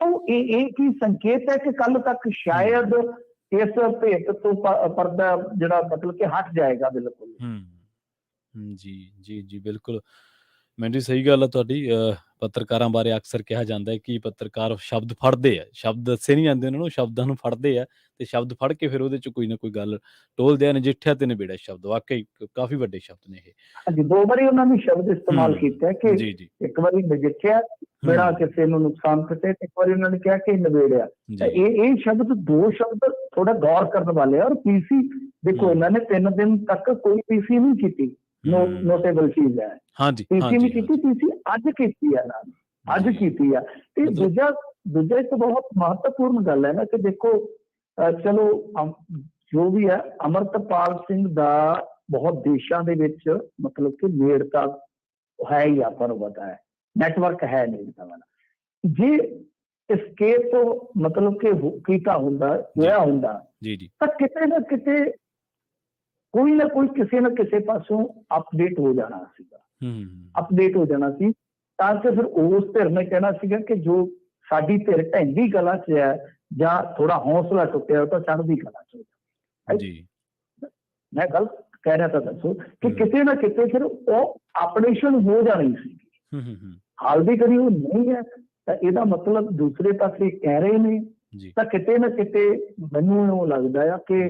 ਤਾਂ ਇਹ ਕੀ ਸੰਕੇਤ ਹੈ ਕਿ ਕੱਲ ਤੱਕ ਸ਼ਾਇਦ ਇਸ ਭੇਤ ਤੋਂ ਪਰਦਾ ਜਿਹੜਾ ਮਤਲਬ ਕਿ ਹਟ ਜਾਏਗਾ ਬਿਲਕੁਲ? ਜੀ ਜੀ ਜੀ ਬਿਲਕੁਲ ਮੈਨੂੰ ਜੀ ਸਹੀ ਗੱਲ ਆ ਤੁਹਾਡੀ। ਪੱਤਰਕਾਰਾਂ ਬਾਰੇ ਅਕਸਰ ਕਿਹਾ ਜਾਂਦਾ ਹੈ ਕਿ ਪੱਤਰਕਾਰ ਸ਼ਬਦ ਫੜਦੇ ਆ, ਸ਼ਬਦ ਦੱਸੇ ਨਹੀਂ ਜਾਂਦੇ ਉਹਨਾਂ ਨੂੰ, ਸ਼ਬਦਾਂ ਨੂੰ ਫੜਦੇ ਆ ਤੇ ਸ਼ਬਦ ਫੜ ਕੇ ਫਿਰ ਉਹਦੇ ਚ ਕੋਈ ਨਾ ਕੋਈ ਗੱਲ ਟੋਲਦੇ ਆ। ਨਜਿੱਠਿਆ ਤੇ ਨਿਬੇੜਿਆ ਸ਼ਬਦ ਵਾਕਈ ਕਾਫੀ ਵੱਡੇ ਸ਼ਬਦ ਨੇ ਇਹ। ਹਾਂਜੀ, 2 ਵਾਰੀ ਉਹਨਾਂ ਨੇ ਸ਼ਬਦ ਇਸਤੇਮਾਲ ਕੀਤਾ ਕਿ ਇੱਕ ਵਾਰੀ ਨਜਿੱਠਿਆ ਬਿਨਾਂ ਕਿਸੇ ਨੂੰ ਨੁਕਸਾਨ ਪਹੁੰਚਾਏ, ਇੱਕ ਵਾਰੀ ਉਹਨਾਂ ਨੇ ਕਿਹਾ ਕਿ ਨਿਬੇੜਿਆ। ਇਹ ਸ਼ਬਦ 2 ਸ਼ਬਦ ਥੋੜਾ ਗੌਰ ਕਰਨ ਵਾਲੇ ਆ। ਔਰ ਪੀਸੀ ਦੇਖੋ, ਇਹਨਾਂ ਨੇ 3 ਦਿਨ ਤੱਕ ਕੋਈ ਪੀਸੀ ਨਹੀਂ ਕੀਤੀ, ਨੋਟੇਬਲ ਚੀਜ਼ ਹੈ। ਪੀਸੀ ਨਹੀਂ ਕੀਤੀ, ਪੀਸੀ ਅੱਜ ਕੀਤੀ ਹੈ ਨਾ, ਅੱਜ ਕੀਤੀ ਆ। ਤੇ ਦੂਜਾ ਇੱਕ ਬਹੁਤ ਮਹੱਤਵਪੂਰਨ ਗੱਲ ਹੈ ਨਾ ਕਿ ਦੇਖੋ, ਚਲੋ ਜੋ ਵੀ ਹੈ, ਅਮਰਤਪਾਲ ਸਿੰਘ ਦਾ ਬਹੁਤ ਦੇਸ਼ਾਂ ਦੇ ਵਿੱਚ ਮਤਲਬ ਕਿ ਨੇੜਤਾ ਹੈ ਹੀ, ਆਪਾਂ ਨੂੰ ਪਤਾ ਹੈ, ਨੈਟਵਰਕ ਹੈ ਨੇੜਤਾ ਵਾਲਾ। ਜੇ escape ਤੋਂ ਮਤਲਬ ਕਿ ਕੀਤਾ ਹੁੰਦਾ, ਹੋਇਆ ਹੁੰਦਾ, ਤਾਂ ਕਿਤੇ ਨਾ ਕਿਤੇ ਕੋਈ ਨਾ ਕੋਈ ਕਿਸੇ ਨਾ ਕਿਸੇ ਪਾਸੋਂ ਅਪਡੇਟ ਹੋ ਜਾਣਾ ਸੀਗਾ, ਅਪਡੇਟ ਹੋ ਜਾਣਾ ਸੀ। ਤਾਂ ਕਿ ਫਿਰ ਉਸ ਧਿਰ ਨੇ ਕਹਿਣਾ ਸੀਗਾ ਕਿ ਜੋ ਸਾਡੀ ਧਿਰ ਢਹਿੰਦੀ ਕਲਾ 'ਚ ਹੈ ਜਾਂ ਥੋੜਾ ਹੌਸਲਾ ਟੁੱਟਿਆ, ਉਹ ਤਾਂ ਚੜ੍ਹਦੀ ਕਲਾ 'ਚ ਹੋ। ਮੈਂ ਗਲਤ ਕਹਿ ਰਿਹਾ ਤਾਂ ਦੱਸੋ ਕਿ ਕਿਤੇ ਨਾ ਕਿਤੇ ਫਿਰ ਉਹ ਆਪਰੇਸ਼ਨ ਹੋ ਜਾਣੀ ਸੀ। ਹਾਲ ਦੀ ਕਰੀ ਉਹ ਨਹੀਂ ਹੈ, ਤਾਂ ਇਹਦਾ ਮਤਲਬ ਦੂਸਰੇ ਪਾਸੇ ਕਹਿ ਰਹੇ ਨੇ, ਤਾਂ ਕਿਤੇ ਨਾ ਕਿਤੇ ਮੈਨੂੰ ਉਹ ਲੱਗਦਾ ਆ ਕਿ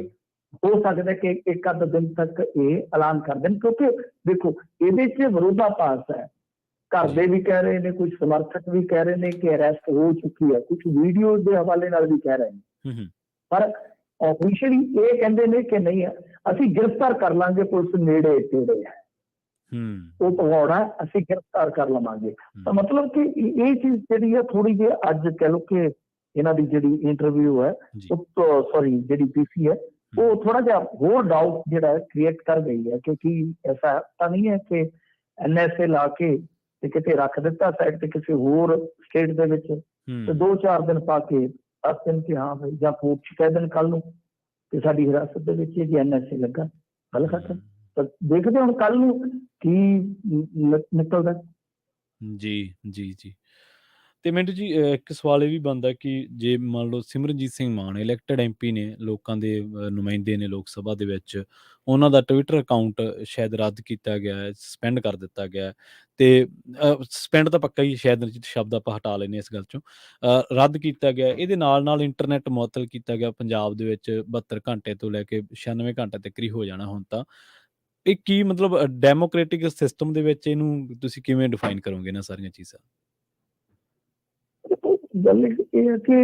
ਹੋ ਸਕਦਾ ਕਿ ਇੱਕ ਅੱਧ ਦਿਨ ਤੱਕ ਇਹ ਐਲਾਨ ਕਰ ਦੇਣ। ਕਿਉਂਕਿ ਦੇਖੋ, ਇਹਦੇ 'ਚ ਵਿਰੋਧਾਭਾਸ ਹੈ, ਘਰ ਦੇ ਵੀ ਕਹਿ ਰਹੇ ਨੇ, ਕੁਝ ਸਮਰਥਕ ਵੀ ਕਹਿ ਰਹੇ ਨੇ ਕਿ ਅਰੈਸਟ ਹੋ ਚੁੱਕੀ ਹੈ, ਕੁਝ ਵੀਡੀਓ ਦੇ ਹਵਾਲੇ ਨਾਲ ਵੀ ਕਹਿ ਰਹੇ ਨੇ, ਪਰ ਆਫੀਸ਼ੀਅਲੀ ਇਹ ਕਹਿੰਦੇ ਨੇ ਕਿ ਨਹੀਂ, ਅਸੀਂ ਗ੍ਰਿਫਤਾਰ ਕਰ ਲਾਂਗੇ, ਪੁਲਿਸ ਨੇੜੇ ਤੇੜੇ ਹੈ, ਉਹ ਭਗੌੜਾ ਅਸੀਂ ਗ੍ਰਿਫਤਾਰ ਕਰ ਲਵਾਂਗੇ। ਤਾਂ ਮਤਲਬ ਕਿ ਇਹ ਚੀਜ਼ ਜਿਹੜੀ ਹੈ ਥੋੜੀ ਜਿਹੀ ਅੱਜ ਕਹਿ ਲਓ ਕਿ ਇਹਨਾਂ ਦੀ ਜਿਹੜੀ ਇੰਟਰਵਿਊ ਹੈ, ਸੌਰੀ ਜਿਹੜੀ ਪੀਸੀ ਹੈ, ਉਹ ਥੋੜਾ ਜਿਹਾ ਹੋਰ ਡਾਊਟ ਜਿਹੜਾ ਕ੍ਰੀਏਟ ਕਰ ਗਈ ਹੈ। ਕਿਉਂਕਿ ਐਸਾ ਤਾਂ ਨਹੀਂ ਹੈ ਕਿ NSA ਲਾ ਕੇ ਤੇ ਕਿਤੇ ਰੱਖ ਦਿੱਤਾ ਸਾਈਡ ਤੇ ਕਿਸੇ ਹੋਰ ਸਟੇਟ ਦੇ ਵਿੱਚ, ਤੇ 2-4 ਦਿਨ ਪਾ ਕੇ 10 ਦਿਨ ਕਿ ਹਾਂ ਭਾਈ, ਜਾਂ ਕੋਰਟ 'ਚ ਕਹਿ ਦੇਣ ਕੱਲ ਨੂੰ ਕਿ ਸਾਡੀ ਹਿਰਾਸਤ ਦੇ ਵਿੱਚ ਜੀ NSA ਲੱਗਾ, ਗੱਲ ਖਤਮ। ਤਾਂ ਦੇਖਦੇ ਹੁਣ ਕੱਲ ਨੂੰ ਕੀ ਨਿਕਲਦਾ। ਜੀ ਜੀ ਜੀ। ਤੇ ਮਿੰਟੂ ਜੀ, ਇੱਕ ਸਵਾਲ ਇਹ ਵੀ ਬਣਦਾ ਕਿ ਜੇ ਮੰਨ ਲਓ ਸਿਮਰਨਜੀਤ ਸਿੰਘ ਮਾਨ ਇਲੈਕਟਡ MP ਨੇ, ਲੋਕਾਂ ਦੇ ਨੁਮਾਇੰਦੇ ਨੇ ਲੋਕ ਸਭਾ ਦੇ ਵਿੱਚ, ਉਹਨਾਂ ਦਾ ਟਵਿੱਟਰ ਅਕਾਊਂਟ ਸ਼ਾਇਦ ਰੱਦ ਕੀਤਾ ਗਿਆ ਹੈ, ਸਸਪੈਂਡ ਕਰ ਦਿੱਤਾ ਗਿਆ, ਤੇ ਸਸਪੈਂਡ ਤਾਂ ਪੱਕਾ ਹੀ, ਸ਼ਾਇਦ ਸ਼ਬਦ ਆਪਾਂ ਹਟਾ ਲੈਂਦੇ ਇਸ ਗੱਲ ਚੋਂ, ਰੱਦ ਕੀਤਾ ਗਿਆ। ਇਹਦੇ ਨਾਲ ਨਾਲ ਇੰਟਰਨੈਟ ਮੁਅੱਤਲ ਕੀਤਾ ਗਿਆ ਪੰਜਾਬ ਦੇ ਵਿੱਚ, 72 ਘੰਟੇ ਤੋਂ ਲੈ ਕੇ 96 ਘੰਟੇ ਤੱਕ ਹੀ ਹੋ ਜਾਣਾ ਹੁਣ ਤਾਂ। ਇਹ ਕੀ ਮਤਲਬ ਡੈਮੋਕ੍ਰੈਟਿਕ ਸਿਸਟਮ ਦੇ ਵਿੱਚ ਇਹਨੂੰ ਤੁਸੀਂ ਕਿਵੇਂ ਡਿਫਾਈਨ ਕਰੋਗੇ ਇਹਨਾਂ ਸਾਰੀਆਂ ਚੀਜ਼ਾਂ? ਗੱਲ ਇਹ ਹੈ ਕਿ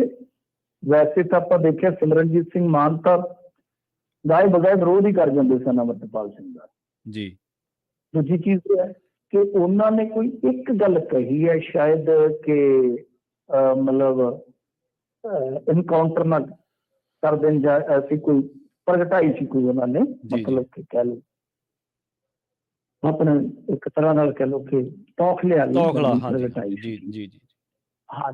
ਵੈਸੇ ਤਾਂ ਆਪਾਂ ਦੇਖਿਆ ਸਿਮਰਨਜੀਤ ਸਿੰਘ ਮਾਨ ਤਾਂ ਗਾਏ ਬਗਾਏ ਵਿਰੋਧ ਹੀ ਕਰ ਜਾਂਦੇ ਸਨ ਅਮਰਤਪਾਲ ਸਿੰਘ ਦਾ ਜੀ। ਦੂਜੀ ਚੀਜ਼ ਇਹ ਹੈ ਕਿ ਉਹਨਾਂ ਨੇ ਕੋਈ ਇੱਕ ਗੱਲ ਕਹੀ ਹੈ ਸ਼ਾਇਦ ਕਿ ਮਤਲਬ ਇਨਕਾਊਂਟਰ ਨਾ ਕਰ ਦੇਣ, ਜਾਂ ਐਸੀ ਕੋਈ ਪ੍ਰਗਟਾਈ ਸੀ ਕੋਈ ਉਹਨਾਂ ਨੇ, ਮਤਲਬ ਕਿ ਕਹਿ ਲਓ ਆਪਣੇ ਇੱਕ ਤਰ੍ਹਾਂ ਨਾਲ ਕਹਿ ਲਓ ਕਿ ਤੌਖਲਾ ਪ੍ਰਗਟਾਈ ਸੀ। ਹਾਂ,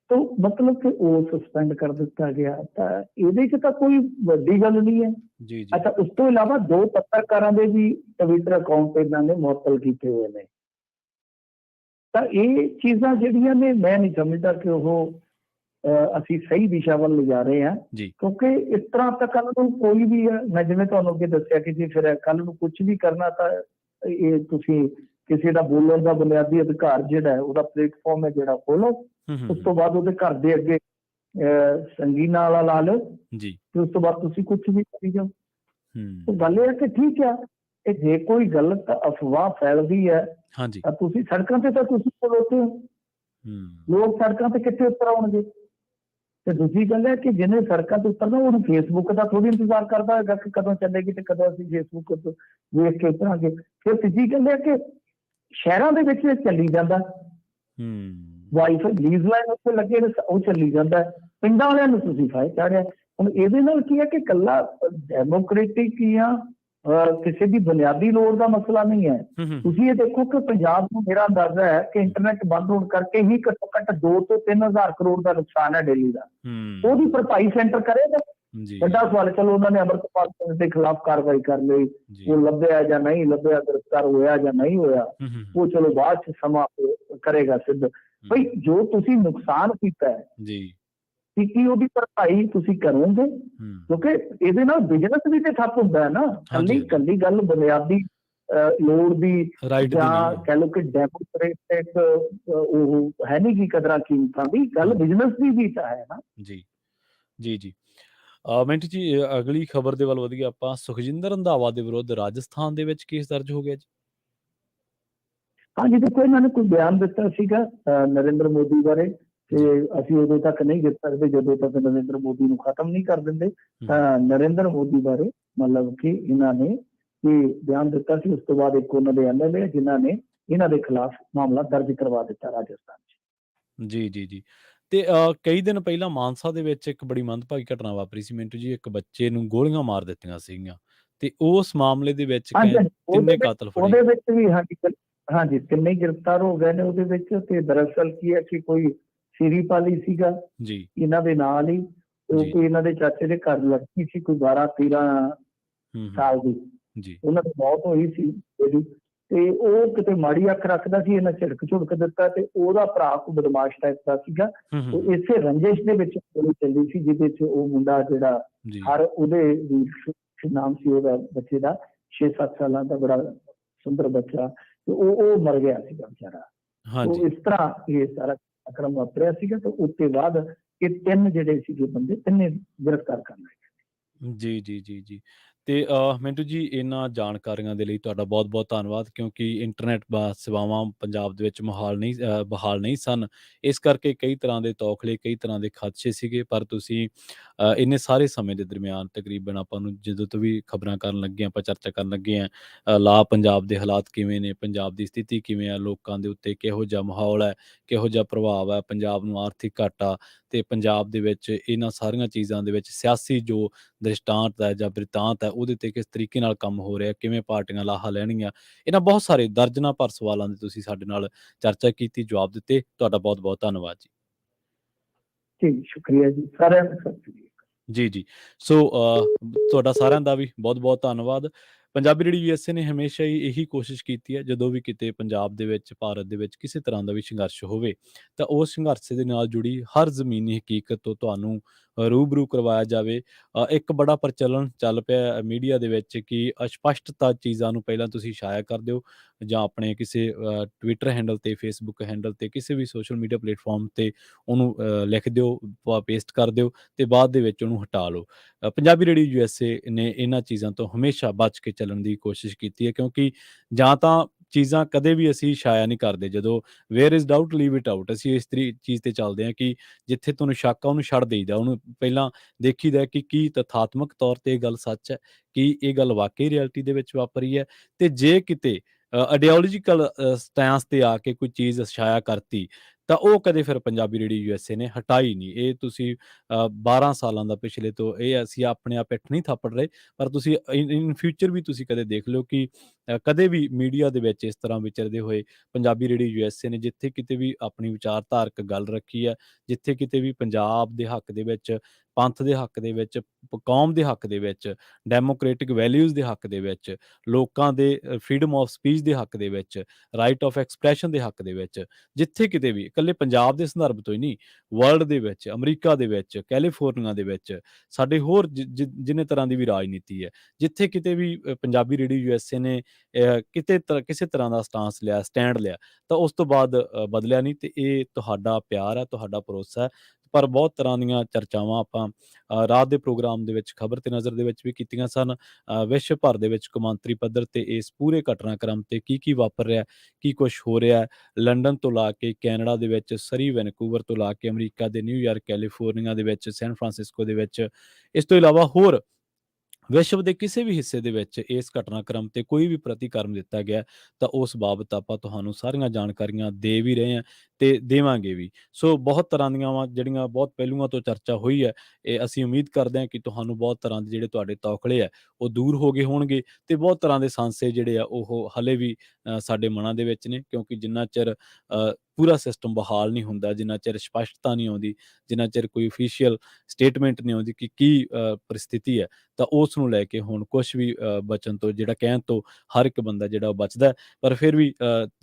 ਤਾਂ ਮਤਲਬ ਕਿ ਉਹ ਸਸਪੈਂਡ ਕਰ ਦਿੱਤਾ ਗਿਆ। ਤਾਂ ਇਹਦੇ 'ਚ ਤਾਂ ਕੋਈ ਵੱਡੀ ਗੱਲ ਨਹੀਂ ਹੈ। ਅੱਛਾ, ਉਸ ਤੋਂ ਇਲਾਵਾ 2 ਪੱਤਰਕਾਰਾਂ ਦੇ ਵੀ ਟਵਿੱਟਰ ਅਕਾਊਂਟ ਇਹਨਾਂ ਨੇ ਮੁਅੱਤਲ ਕੀਤੇ ਹੋਏ ਨੇ। ਤਾਂ ਇਹ ਚੀਜ਼ਾਂ ਜਿਹੜੀਆਂ ਨੇ, ਮੈਂ ਨਹੀਂ ਸਮਝਦਾ ਕਿ ਉਹ ਅਸੀਂ ਸਹੀ ਦਿਸ਼ਾ ਵੱਲ ਲਿਜਾ ਰਹੇ ਹਾਂ, ਕਿਉਂਕਿ ਇਸ ਤਰ੍ਹਾਂ ਤਾਂ ਕੱਲ ਨੂੰ ਕੋਈ ਵੀ ਹੈ, ਮੈਂ ਜਿਵੇਂ ਤੁਹਾਨੂੰ ਅੱਗੇ ਦੱਸਿਆ ਕਿ ਜੇ ਫਿਰ ਕੱਲ ਨੂੰ ਕੁਛ ਵੀ ਕਰਨਾ ਤਾਂ ਇਹ ਤੁਸੀਂ ਕਿਸੇ ਦਾ ਬੋਲਣ ਦਾ ਬੁਨਿਆਦੀ ਅਧਿਕਾਰ ਜਿਹੜਾ ਹੈ, ਉਹਦਾ ਪਲੇਟਫਾਰਮ ਹੈ ਜਿਹੜਾ ਖੋਲੋ, ਉਸ ਤੋਂ ਬਾਅਦ ਉਹਦੇ ਘਰ ਦੇ ਅੱਗੇ ਸੰਗੀਨਾਂ ਵਾਲਾ ਲਾ ਲਓ, ਤੇ ਉਸ ਤੋਂ ਬਾਅਦ ਤੁਸੀਂ ਕੁਛ ਵੀ ਕਰੀ ਜਾਓ। ਗੱਲ ਇਹ ਹੈ ਕਿ ਠੀਕ ਆ, ਇਹ ਜੇ ਕੋਈ ਗਲਤ ਅਫਵਾਹ ਫੈਲਦੀ ਹੈ ਤਾਂ ਤੁਸੀਂ ਸੜਕਾਂ ਤੇ ਤਾਂ ਤੁਸੀਂ ਖਲੋਤੇ ਹੋ, ਲੋਕ ਸੜਕਾਂ ਤੇ ਕਿੱਥੇ ਉਤਰ ਆਉਣਗੇ? ਤੇ ਦੂਜੀ ਗੱਲ ਹੈ ਕਿ ਜਿਹਨੇ ਸੜਕਾਂ ਤੇ ਉਤਰਨਾ, ਉਹਨੂੰ ਫੇਸਬੁੱਕ ਦਾ ਥੋੜੀ ਇੰਤਜ਼ਾਰ ਕਰਦਾ ਹੈਗਾ ਕਿ ਕਦੋਂ ਚੱਲੇਗੀ ਤੇ ਕਦੋਂ ਅਸੀਂ ਫੇਸਬੁੱਕ ਵੇਖ ਕੇ ਉਤਰਾਂਗੇ। ਫਿਰ ਤੀਜੀ ਗੱਲ ਹੈ ਕਿ ਸ਼ਹਿਰਾਂ ਦੇ ਵਿੱਚ ਇਹ ਚੱਲੀ ਜਾਂਦਾ, ਵਾਈਫਾਈ ਲੀਜ਼ ਲਾਈਨ ਉੱਤੇ ਲੱਗੇ ਨੇ, ਉਹ ਚੱਲੀ ਜਾਂਦਾ। ਪਿੰਡਾਂ ਵਾਲਿਆਂ ਨੂੰ ਤੁਸੀਂ ਫਾਇਦਾ ਚਾੜਿਆ। ਹੁਣ ਇਹਦੇ ਨਾਲ ਕੀ ਹੈ ਕਿ ਇਕੱਲਾ ਡੈਮੋਕ੍ਰੇਟਿਕ ਜਾਂ ਕਿਸੇ ਦੀ ਬੁਨਿਆਦੀ ਲੋੜ ਦਾ ਮਸਲਾ ਨਹੀਂ ਹੈ। ਤੁਸੀਂ ਇਹ ਦੇਖੋ ਕਿ ਪੰਜਾਬ ਨੂੰ, ਮੇਰਾ ਅੰਦਾਜ਼ਾ ਹੈ ਕਿ ਇੰਟਰਨੈਟ ਬੰਦ ਹੋਣ ਕਰਕੇ ਹੀ ਘੱਟੋ ਘੱਟ 2 ਤੋਂ 3 ਹਜ਼ਾਰ ਕਰੋੜ ਦਾ ਨੁਕਸਾਨ ਹੈ ਦਿੱਲੀ ਦਾ। ਉਹਦੀ ਭਰਪਾਈ ਸੈਂਟਰ ਕਰੇਗਾ? ਵੱਡਾ ਸਵਾਲ। ਚਲੋ ਉਹਨਾਂ ਨੇ ਅੰਮ੍ਰਿਤਪਾਲ ਸਿੰਘ ਦੇ ਖਿਲਾਫ ਕਾਰਵਾਈ ਕਰ ਲਈ, ਉਹ ਲੱਭਿਆ ਜਾਂ ਨਹੀਂ ਲੱਭਿਆ, ਗ੍ਰਿਫਤਾਰ ਹੋਇਆ ਜਾਂ ਨਹੀਂ ਹੋਇਆ, ਉਹ ਚਲੋ ਬਾਅਦ ਚ ਸਮਾਂ ਕਰੇਗਾ ਸਿੱਧ। ਬਈ ਜੋ ਤੁਸੀਂ ਨੁਕਸਾਨ ਕੀਤਾ ਹੈ ਕੀ ਉਹਦੀ ਭਰਪਾਈ ਤੁਸੀਂ ਕਰੋਗੇ? ਕਿਉਂਕਿ ਇਹਦੇ ਨਾਲ ਬਿਜ਼ਨਸ ਵੀ ਤੇ ਠੱਪ ਹੁੰਦਾ ਹੈ ਨਾ। ਕੱਲੀ ਗੱਲ ਬੁਨਿਆਦੀ ਲੋੜ ਦੀ ਜਾਂ ਕਹਿ ਲਓ ਕਿ ਡੈਮੋਕ੍ਰੇਟਿਕ ਉਹ ਹੈ ਨਹੀਂ ਕੀ ਕਦਰਾਂ ਕੀਮਤਾਂ ਦੀ ਗੱਲ, ਬਿਜ਼ਨਸ ਦੀ ਵੀ ਤਾਂ ਹੈ ਨਾ। ਜੀ ਮਿੰਟ ਜੀ, ਅਗਲੀ ਖਬਰ ਦੇ ਵੱਲ ਵਧੀਆ ਆਪਾਂ। ਸੁਖਜਿੰਦਰ ਰੰਧਾਵਾ ਦੇ ਵਿਰੁੱਧ ਰਾਜਸਥਾਨ ਦੇ ਵਿੱਚ ਕੇਸ ਦਰਜ ਹੋ ਗਿਆ ਜੀ। ਹਾਂਜੀ, ਦੇਖੋ ਇਹਨਾਂ ਨੇ ਕੋਈ ਬਿਆਨ ਦਿੱਤਾ ਸੀਗਾ ਨਰਿੰਦਰ ਮੋਦੀ ਬਾਰੇ, ਤੇ ਅਸੀਂ ਉਦੋਂ ਤੱਕ ਨਹੀਂ ਜਿੱਤ ਸਕਦੇ ਜਦੋਂ ਤੱਕ ਨਰਿੰਦਰ ਮੋਦੀ ਨੂੰ ਖਤਮ ਨਹੀਂ ਕਰ ਦਿੰਦੇ। ਨਰਿੰਦਰ ਮੋਦੀ ਬਾਰੇ ਮਤਲਬ ਕਿ ਇਹਨਾਂ ਨੇ ਬਿਆਨ ਦਿੱਤਾ ਸੀ। ਉਸ ਤੋਂ ਬਾਅਦ ਇੱਕ ਉਹਨਾਂ ਦੇ MLA ਜਿਨ੍ਹਾਂ ਨੇ ਇਹਨਾਂ ਦੇ ਖਿਲਾਫ ਮਾਮਲਾ ਦਰਜ ਕਰਵਾ ਦਿੱਤਾ ਰਾਜਸਥਾਨ 'ਚ। ਜੀ ਤੇ ਕਈ ਦਿਨ ਪਹਿਲਾਂ ਮਾਨਸਾ ਦੇ ਵਿੱਚ ਇੱਕ ਬੜੀ ਮੰਦਭਾਗੀ ਘਟਨਾ ਵਾਪਰੀ ਸੀ ਮਿੰਟੂ ਜੀ। ਇੱਕ ਬੱਚੇ ਨੂੰ ਗੋਲੀਆਂ ਮਾਰ ਦਿੱਤੀਆਂ ਸੀਗੀਆਂ, ਤੇ ਉਸ ਮਾਮਲੇ ਦੇ ਵਿੱਚ ਤਿੰਨੇ ਕਾਤਲ ਫੜੇ। ਉਹਦੇ ਵਿੱਚ ਵੀ ਹਾਂਜੀ ਤਿੰਨੇ ਗ੍ਰਿਫਤਾਰ ਹੋ ਗਏ ਨੇ ਉਹਦੇ ਵਿੱਚ। ਤੇ ਦਰਅਸਲ ਕੀ ਹੈ ਕਿ ਕੋਈ ਸਿਰੀਪਾਲੀ ਸੀਗਾ ਜੀ ਇਹਨਾਂ ਦੇ ਨਾਲ ਹੀ, ਕਿਉਂਕਿ ਇਹਨਾਂ ਦੇ ਚਾਚੇ ਦੇ ਘਰ ਲੜਕੀ ਸੀ ਕੋਈ 12-13 ਸਾਲ ਦੀ, ਉਹਨਾਂ ਦੀ ਮੌਤ ਹੋਈ ਸੀ ਇਹਦੀ। ਤੇ ਉਹ ਕਿਤੇ ਮਾੜੀ ਅੱਖ ਰੱਖਦਾ ਸੀ, ਇਹਨਾਂ ਝਿੜਕ ਦਿੱਤਾ, ਤੇ ਉਹਦਾ ਭਰਾ ਕੋਈ ਬਦਮਾਸ਼ ਟਾਈਪ ਦਾ ਸੀਗਾ। ਇਸੇ ਰੰਜਿਸ਼ ਦੇ ਵਿੱਚ ਗੋਲੀ ਚੱਲੀ ਸੀ, ਜਿਹਦੇ ਚ ਉਹ ਮੁੰਡਾ ਜਿਹੜਾ ਉਹਦੇ ਨਾਮ ਸੀ ਉਹਦਾ ਬੱਚੇ ਦਾ 6-7 ਸਾਲਾਂ ਦਾ ਬੜਾ ਸੁੰਦਰ ਬੱਚਾ, ਤੇ ਉਹ ਮਰ ਗਿਆ ਸੀਗਾ ਵਿਚਾਰਾ। ਇਸ ਤਰ੍ਹਾਂ ਇਹ ਸਾਰਾ ਅਕਰਮ ਵਾਪਰਿਆ ਸੀਗਾ। ਤੇ ਉਸ ਤੋਂ ਬਾਅਦ ਇਹ ਤਿੰਨ ਜਿਹੜੇ ਸੀਗੇ ਬੰਦੇ ਤਿੰਨੇ ਗ੍ਰਿਫਤਾਰ ਕਰ ਲਏ ਗਏ। ਜੀ ਤੇ ਮਿੰਟੂ ਜੀ, ਇਹਨਾਂ ਜਾਣਕਾਰੀਆਂ ਦੇ ਲਈ ਤੁਹਾਡਾ ਬਹੁਤ-ਬਹੁਤ ਧੰਨਵਾਦ। ਕਿਉਂਕਿ ਇੰਟਰਨੈਟ ਸੇਵਾਵਾਂ ਪੰਜਾਬ ਦੇ ਵਿੱਚ ਬਹਾਲ ਨਹੀਂ ਸਨ, ਇਸ ਕਰਕੇ ਕਈ ਤਰ੍ਹਾਂ ਦੇ ਤੌਖਲੇ, ਕਈ ਤਰ੍ਹਾਂ ਦੇ ਖਦਸ਼ੇ ਸੀਗੇ। ਪਰ ਤੁਸੀਂ ਇੰਨੇ ਸਾਰੇ ਸਮੇਂ ਦੇ ਦਰਮਿਆਨ ਤਕਰੀਬਨ ਆਪਾਂ ਨੂੰ ਜਦੋਂ ਤੋਂ ਵੀ ਖਬਰਾਂ ਕਰਨ ਲੱਗੇ, ਆਪਾਂ ਚਰਚਾ ਕਰਨ ਲੱਗੇ ਹਾਂ ਪੰਜਾਬ ਦੇ ਹਾਲਾਤ ਕਿਵੇਂ ਨੇ, ਪੰਜਾਬ ਦੀ ਸਥਿਤੀ ਕਿਵੇਂ ਆ, ਲੋਕਾਂ ਦੇ ਉੱਤੇ ਕਿਹੋ ਜਿਹਾ ਮਾਹੌਲ ਹੈ, ਕਿਹੋ ਜਿਹਾ ਪ੍ਰਭਾਵ ਹੈ, ਪੰਜਾਬ ਨੂੰ ਆਰਥਿਕ ਘਾਟਾ, ਤੇ ਪੰਜਾਬ ਦੇ ਵਿੱਚ ਇਹਨਾਂ ਸਾਰੀਆਂ ਚੀਜ਼ਾਂ ਦੇ ਵਿੱਚ ਸਿਆਸੀ ਜੋ ਦ੍ਰਿਸ਼ਟਾਂਤ ਹੈ ਜਾਂ ਬ੍ਰਿਤਾਂਤ ਹੈ, ਉਹਦੇ ਤੇ ਕਿਸ ਤਰੀਕੇ ਨਾਲ ਕੰਮ ਹੋ ਰਿਹਾ, ਕਿਵੇਂ ਪਾਰਟੀਆਂ ਲਾਹਾ ਲੈਣਗੀਆਂ, ਇਹਨਾਂ ਬਹੁਤ ਸਾਰੇ ਦਰਜਨਾਂ ਭਰ ਸਵਾਲਾਂ ਦੇ ਤੁਸੀਂ ਸਾਡੇ ਨਾਲ ਚਰਚਾ ਕੀਤੀ, ਜਵਾਬ ਦਿੱਤੇ। ਤੁਹਾਡਾ ਬਹੁਤ-ਬਹੁਤ ਧੰਨਵਾਦ ਜੀ। ਸ਼ੁਕਰੀਆ ਜੀ ਸਾਰਿਆਂ ਦਾ। ਜੀ ਸੋ ਤੁਹਾਡਾ ਸਾਰਿਆਂ ਦਾ ਵੀ ਬਹੁਤ-ਬਹੁਤ ਧੰਨਵਾਦ। ਪੰਜਾਬੀ ਰੇਡੀਓ USA ਨੇ ਹਮੇਸ਼ਾ ਹੀ ਇਹੀ ਕੋਸ਼ਿਸ਼ ਕੀਤੀ ਹੈ, ਜਦੋਂ ਵੀ ਕਿਤੇ ਪੰਜਾਬ ਦੇ ਵਿੱਚ, ਭਾਰਤ ਦੇ ਵਿੱਚ ਕਿਸੇ ਤਰ੍ਹਾਂ ਦਾ ਵੀ ਸੰਘਰਸ਼ ਹੋਵੇ, ਤਾਂ ਉਸ ਸੰਘਰਸ਼ ਦੇ ਨਾਲ ਜੁੜੀ ਹਰ ਜ਼ਮੀਨੀ ਹਕੀਕਤ ਤੋਂ ਤੁਹਾਨੂੰ ਰੂਬਰੂ ਕਰਵਾਇਆ ਜਾਵੇ। ਇੱਕ ਬੜਾ ਪ੍ਰਚਲਨ ਚੱਲ ਪਿਆ ਮੀਡੀਆ ਦੇ ਵਿੱਚ ਕਿ ਅਸਪਸ਼ਟਤਾ ਚੀਜ਼ਾਂ ਨੂੰ ਪਹਿਲਾਂ ਤੁਸੀਂ ਸ਼ਾਇਆ ਕਰ ਦਿਓ, ਜਾਂ ਆਪਣੇ ਕਿਸੇ ਟਵਿੱਟਰ ਹੈਂਡਲ ਤੇ, ਫੇਸਬੁੱਕ ਹੈਂਡਲ ਤੇ, ਕਿਸੇ ਵੀ ਸੋਸ਼ਲ ਮੀਡੀਆ ਪਲੇਟਫਾਰਮ ਤੇ ਉਹਨੂੰ ਲਿਖ ਦਿਓ, ਪੇਸਟ ਕਰ ਦਿਓ, ਤੇ ਬਾਅਦ ਦੇ ਵਿੱਚ ਉਹਨੂੰ ਹਟਾ ਲਓ। ਪੰਜਾਬੀ ਰੇਡੀਓ USA ਨੇ ਇਹਨਾਂ ਚੀਜ਼ਾਂ ਤੋਂ ਹਮੇਸ਼ਾ ਬਚ ਕੇ ਚੱਲਣ ਦੀ ਕੋਸ਼ਿਸ਼ ਕੀਤੀ ਹੈ, ਕਿਉਂਕਿ ਜਾਂ ਤਾਂ ਚੀਜ਼ਾਂ ਕਦੇ ਵੀ ਅਸੀਂ ਸ਼ਾਇਆ ਨਹੀਂ ਕਰਦੇ, ਜਦੋਂ where is doubt leave it out, ਅਸੀਂ ਇਸ ਚੀਜ਼ ਤੇ ਚੱਲਦੇ ਹਾਂ ਕਿ ਜਿੱਥੇ ਤੁਹਾਨੂੰ ਸ਼ੱਕ ਆ ਉਹਨੂੰ ਛੱਡ ਦੇਈਦਾ, ਉਹਨੂੰ ਪਹਿਲਾਂ ਦੇਖੀਦਾ ਕਿ ਕੀ ਤਥਾਤਮਕ ਤੌਰ ਤੇ ਇਹ ਗੱਲ ਸੱਚ ਹੈ, ਕੀ ਇਹ ਗੱਲ ਵਾਕਈ ਰਿਐਲਿਟੀ ਦੇ ਵਿੱਚ ਵਾਪਰੀ ਹੈ। ਤੇ ਜੇ ਕਿਤੇ ਆਈਡੀਓਲੋਜੀਕਲ ਸਟੈਂਸ ਤੇ ਆ ਕੇ ਕੋਈ ਚੀਜ਼ ਛਾਇਆ ਕਰਤੀ, ਤਾਂ ਉਹ ਕਦੇ ਫਿਰ ਪੰਜਾਬੀ ਰੇਡੀਓ USA ਨੇ ਹਟਾਈ ਨਹੀਂ। ਇਹ ਤੁਸੀਂ 12 ਸਾਲਾਂ ਦਾ ਪਿਛਲੇ ਤੋਂ ਇਹ ਅਸੀਂ ਆਪਣੇ ਆਪ ਪਿੱਠ ਨਹੀਂ ਥਾਪੜ ਰਹੇ, ਪਰ ਤੁਸੀਂ ਇਨ ਫਿਊਚਰ ਵੀ ਤੁਸੀਂ ਕਦੇ ਦੇਖ ਲਿਓ ਕਿ ਕਦੇ ਵੀ ਮੀਡੀਆ ਦੇ ਵਿੱਚ ਇਸ ਤਰ੍ਹਾਂ ਵਿਚਰਦੇ ਹੋਏ ਪੰਜਾਬੀ ਰੇਡੀਓ USA ਨੇ ਜਿੱਥੇ ਕਿਤੇ ਵੀ ਆਪਣੀ ਵਿਚਾਰਧਾਰਕ ਗੱਲ ਰੱਖੀ ਹੈ, ਜਿੱਥੇ ਕਿਤੇ ਵੀ ਪੰਜਾਬ ਦੇ ਹੱਕ ਦੇ ਵਿੱਚ, ਪੰਥ ਦੇ ਹੱਕ ਦੇ ਵਿੱਚ, ਕੌਮ ਦੇ ਹੱਕ ਦੇ ਵਿੱਚ, ਡੈਮੋਕ੍ਰੇਟਿਕ ਵੈਲਿਊਜ਼ ਦੇ ਹੱਕ ਦੇ ਵਿੱਚ, ਲੋਕਾਂ ਦੇ ਫਰੀਡਮ ਆਫ ਸਪੀਚ ਦੇ ਹੱਕ ਦੇ ਵਿੱਚ, ਰਾਈਟ ਆਫ ਐਕਸਪ੍ਰੈਸ਼ਨ ਦੇ ਹੱਕ ਦੇ ਵਿੱਚ, ਜਿੱਥੇ ਕਿਤੇ ਵੀ, ਇਕੱਲੇ ਪੰਜਾਬ ਦੇ ਸੰਦਰਭ ਤੋਂ ਹੀ ਨਹੀਂ, ਵਰਲਡ ਦੇ ਵਿੱਚ, ਅਮਰੀਕਾ ਦੇ ਵਿੱਚ, ਕੈਲੀਫੋਰਨੀਆ ਦੇ ਵਿੱਚ, ਸਾਡੇ ਹੋਰ ਜਿੰਨੇ ਤਰ੍ਹਾਂ ਦੀ ਵੀ ਰਾਜਨੀਤੀ ਹੈ, ਜਿੱਥੇ ਕਿਤੇ ਵੀ ਪੰਜਾਬੀ ਰੇਡੀਓ USA ਨੇ ਕਿਸੇ ਤਰ੍ਹਾਂ ਦਾ ਸਟੈਂਡ ਲਿਆ, ਤਾਂ ਉਸ ਤੋਂ ਬਾਅਦ ਬਦਲਿਆ ਨਹੀਂ। ਤੇ ਇਹ ਤੁਹਾਡਾ ਪਿਆਰ ਹੈ, ਤੁਹਾਡਾ ਭਰੋਸਾ ਹੈ। ਪਰ ਬਹੁਤ ਤਰ੍ਹਾਂ ਦੀਆਂ ਚਰਚਾਵਾਂ ਆਪਾਂ ਰਾਤ ਦੇ ਪ੍ਰੋਗਰਾਮ ਦੇ ਵਿੱਚ, ਖਬਰ ਤੇ ਨਜ਼ਰ ਦੇ ਵਿੱਚ ਵੀ ਕੀਤੀਆਂ ਸਨ। ਵਿਸ਼ਵ ਭਰ ਦੇ ਵਿੱਚ ਕੌਮਾਂਤਰੀ ਪੱਧਰ ਤੇ ਇਸ ਪੂਰੇ ਘਟਨਾਕ੍ਰਮ ਤੇ ਕੀ ਵਾਪਰ ਰਿਹਾ, ਕੀ ਕੁਛ ਹੋ ਰਿਹਾ, ਲੰਡਨ ਤੋਂ ਲਾ ਕੇ ਕੈਨੇਡਾ ਦੇ ਵਿੱਚ ਸਰੀ, ਵੈਨਕੂਵਰ ਤੋਂ ਲਾ ਕੇ ਅਮਰੀਕਾ ਦੇ ਨਿਊਯਾਰਕ, ਕੈਲੀਫੋਰਨੀਆ ਦੇ ਵਿੱਚ, ਸੈਨ ਫਰਾਂਸਿਸਕੋ ਦੇ ਵਿੱਚ, ਇਸ ਤੋਂ ਇਲਾਵਾ ਹੋਰ ਵਿਸ਼ਵ ਦੇ ਕਿਸੇ ਵੀ ਹਿੱਸੇ ਦੇ ਵਿੱਚ ਇਸ ਘਟਨਾਕ੍ਰਮ ਤੇ ਕੋਈ ਵੀ ਪ੍ਰਤੀਕਰਮ ਦਿੱਤਾ ਗਿਆ ਹੈ, ਤਾਂ ਉਸ ਬਾਬਤ ਆਪਾਂ ਤੁਹਾਨੂੰ ਸਾਰੀਆਂ ਜਾਣਕਾਰੀਆਂ ਦੇ ਵੀ ਰਹੇ ਹਾਂ ਤੇ ਦੇਵਾਂਗੇ ਵੀ। ਸੋ ਬਹੁਤ ਤਰ੍ਹਾਂ ਦੀਆਂ ਵਾ ਜਿਹੜੀਆਂ ਬਹੁਤ ਪਹਿਲੂਆਂ ਤੋਂ ਚਰਚਾ ਹੋਈ ਹੈ, ਇਹ ਅਸੀਂ ਉਮੀਦ ਕਰਦੇ ਹਾਂ ਕਿ ਤੁਹਾਨੂੰ ਬਹੁਤ ਤਰ੍ਹਾਂ ਦੇ ਜਿਹੜੇ ਤੁਹਾਡੇ ਤੌਖਲੇ ਆ ਉਹ ਦੂਰ ਹੋ ਗਏ ਹੋਣਗੇ ਤੇ ਬਹੁਤ ਤਰ੍ਹਾਂ ਦੇ ਸੰਸ਼ੇ ਜਿਹੜੇ ਆ ਉਹ ਹਲੇ ਵੀ ਸਾਡੇ ਮਨਾਂ ਦੇ ਵਿੱਚ ਨੇ, ਕਿਉਂਕਿ ਜਿੰਨਾ ਚਿਰ ਪੂਰਾ ਸਿਸਟਮ ਬਹਾਲ ਨਹੀਂ ਹੁੰਦਾ, ਜਿੰਨਾ ਚਿਰ ਸਪਸ਼ਟਤਾ ਨਹੀਂ ਆਉਂਦੀ, ਜਿੰਨਾ ਚਿਰ ਕੋਈ ਅਫੀਸ਼ੀਅਲ ਸਟੇਟਮੈਂਟ ਨਹੀਂ ਆਉਂਦੀ ਕਿ ਕੀ ਪਰਿਸਥਿਤੀ ਹੈ, ਤਾਂ ਉਸ ਨੂੰ ਲੈ ਕੇ ਹੁਣ ਕੁਛ ਵੀ ਬਚਣ ਤੋਂ, ਜਿਹੜਾ ਕਹਿਣ ਤੋਂ ਹਰ ਇੱਕ ਬੰਦਾ ਜਿਹੜਾ ਉਹ ਬਚਦਾ ਹੈ। ਪਰ ਫਿਰ ਵੀ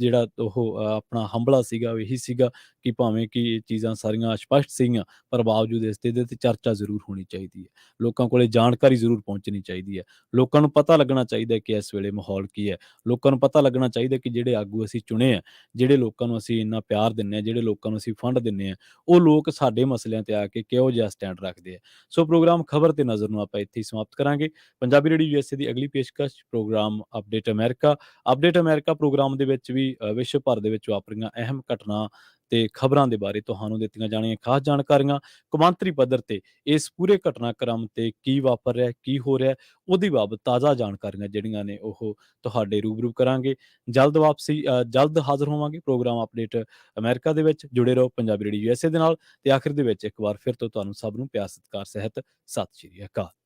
ਜਿਹੜਾ ਉਹ ਆਪਣਾ ਹੰਭਲਾ ਸੀਗਾ ਉਹ ਇਹੀ ਸੀਗਾ ਕਿ ਭਾਵੇਂ ਕਿ ਇਹ ਚੀਜ਼ਾਂ ਸਾਰੀਆਂ ਸਪਸ਼ਟ ਸੀਗੀਆਂ, ਪਰ ਬਾਵਜੂਦ ਇਸ ਤੇ ਇਹਦੇ ਤੇ ਚਰਚਾ ਜ਼ਰੂਰ ਹੋਣੀ ਚਾਹੀਦੀ ਹੈ। ਲੋਕਾਂ ਕੋਲੇ ਜਾਣਕਾਰੀ ਜ਼ਰੂਰ ਪਹੁੰਚਣੀ ਚਾਹੀਦੀ ਹੈ। ਲੋਕਾਂ ਨੂੰ ਪਤਾ ਲੱਗਣਾ ਚਾਹੀਦਾ ਹੈ ਕਿ ਇਸ ਵੇਲੇ ਮਾਹੌਲ ਕੀ ਹੈ। ਲੋਕਾਂ ਨੂੰ ਪਤਾ ਲੱਗਣਾ ਚਾਹੀਦਾ ਕਿ ਜਿਹੜੇ ਆਗੂ ਅਸੀਂ ਚੁਣੇ ਆ, ਜਿਹੜੇ ਲੋਕਾਂ ਨੂੰ ਅਸੀਂ ਇੰਨਾ ਪਿਆਰ ਦਿੰਦੇ ਹਾਂ, ਜਿਹੜੇ ਲੋਕਾਂ ਨੂੰ ਅਸੀਂ ਫੰਡ ਦਿੰਦੇ ਹਾਂ, ਉਹ ਲੋਕ ਸਾਡੇ ਮਸਲਿਆਂ ਤੇ ਆ ਕੇ ਕਿਹੋ ਜਿਹਾ ਸਟੈਂਡ ਰੱਖਦੇ ਆ। ਸੋ ਪ੍ਰੋਗਰਾਮ ਖਬਰ ਤੇ ਨਜ਼ਰ ਨੂੰ ਆਪਾਂ ਇੱਥੇ ਹੀ ਸਮਾਪਤ ਕਰਾਂਗੇ। ਪੰਜਾਬੀ ਰੇਡੀਓ ਯੂਐਸਏ ਦੀ ਅਗਲੀ ਪੇਸ਼ਕਸ਼ programme update America. Update America programme ਦੇ ਵਿੱਚ ਵੀ ਵਿਸ਼ਵ ਭਰ ਦੇ ਵਿੱਚ ਵਾਪਰੀਆਂ ਅਹਿਮ ਘਟਨਾ ਤੇ ਖਬਰਾਂ ਦੇ ਬਾਰੇ ਤੁਹਾਨੂੰ ਦਿੱਤੀਆਂ ਜਾਣੀਆਂ ਖਾਸ ਜਾਣਕਾਰੀਆਂ, ਕੌਮਾਂਤਰੀ ਪੱਧਰ ਤੇ ਇਸ ਪੂਰੇ ਘਟਨਾਕ੍ਰਮ ਤੇ ਕੀ ਵਾਪਰ ਰਿਹਾ, ਕੀ ਹੋ ਰਿਹਾ, ਉਹਦੀ ਬਾਬਤ ਤਾਜ਼ਾ ਜਾਣਕਾਰੀਆਂ ਜਿਹੜੀਆਂ ਨੇ ਉਹ ਤੁਹਾਡੇ ਰੂਬਰੂ ਕਰਾਂਗੇ। ਜਲਦ ਹਾਜ਼ਰ ਹੋਵਾਂਗੇ ਪ੍ਰੋਗਰਾਮ ਅਪਡੇਟ ਅਮਰੀਕਾ ਦੇ ਵਿੱਚ। ਜੁੜੇ ਰਹੋ ਪੰਜਾਬੀ ਰੇਡੀਓ ਯੂਐਸਏ ਦੇ ਨਾਲ। ਤੇ ਆਖਿਰ ਦੇ ਵਿੱਚ ਇੱਕ ਵਾਰ ਫਿਰ ਤੋਂ ਤੁਹਾਨੂੰ ਸਭ ਨੂੰ ਪਿਆਰ ਸਤਿਕਾਰ ਸਹਿਤ ਸਤਿ ਸ਼੍ਰੀ ਅਕਾਲ।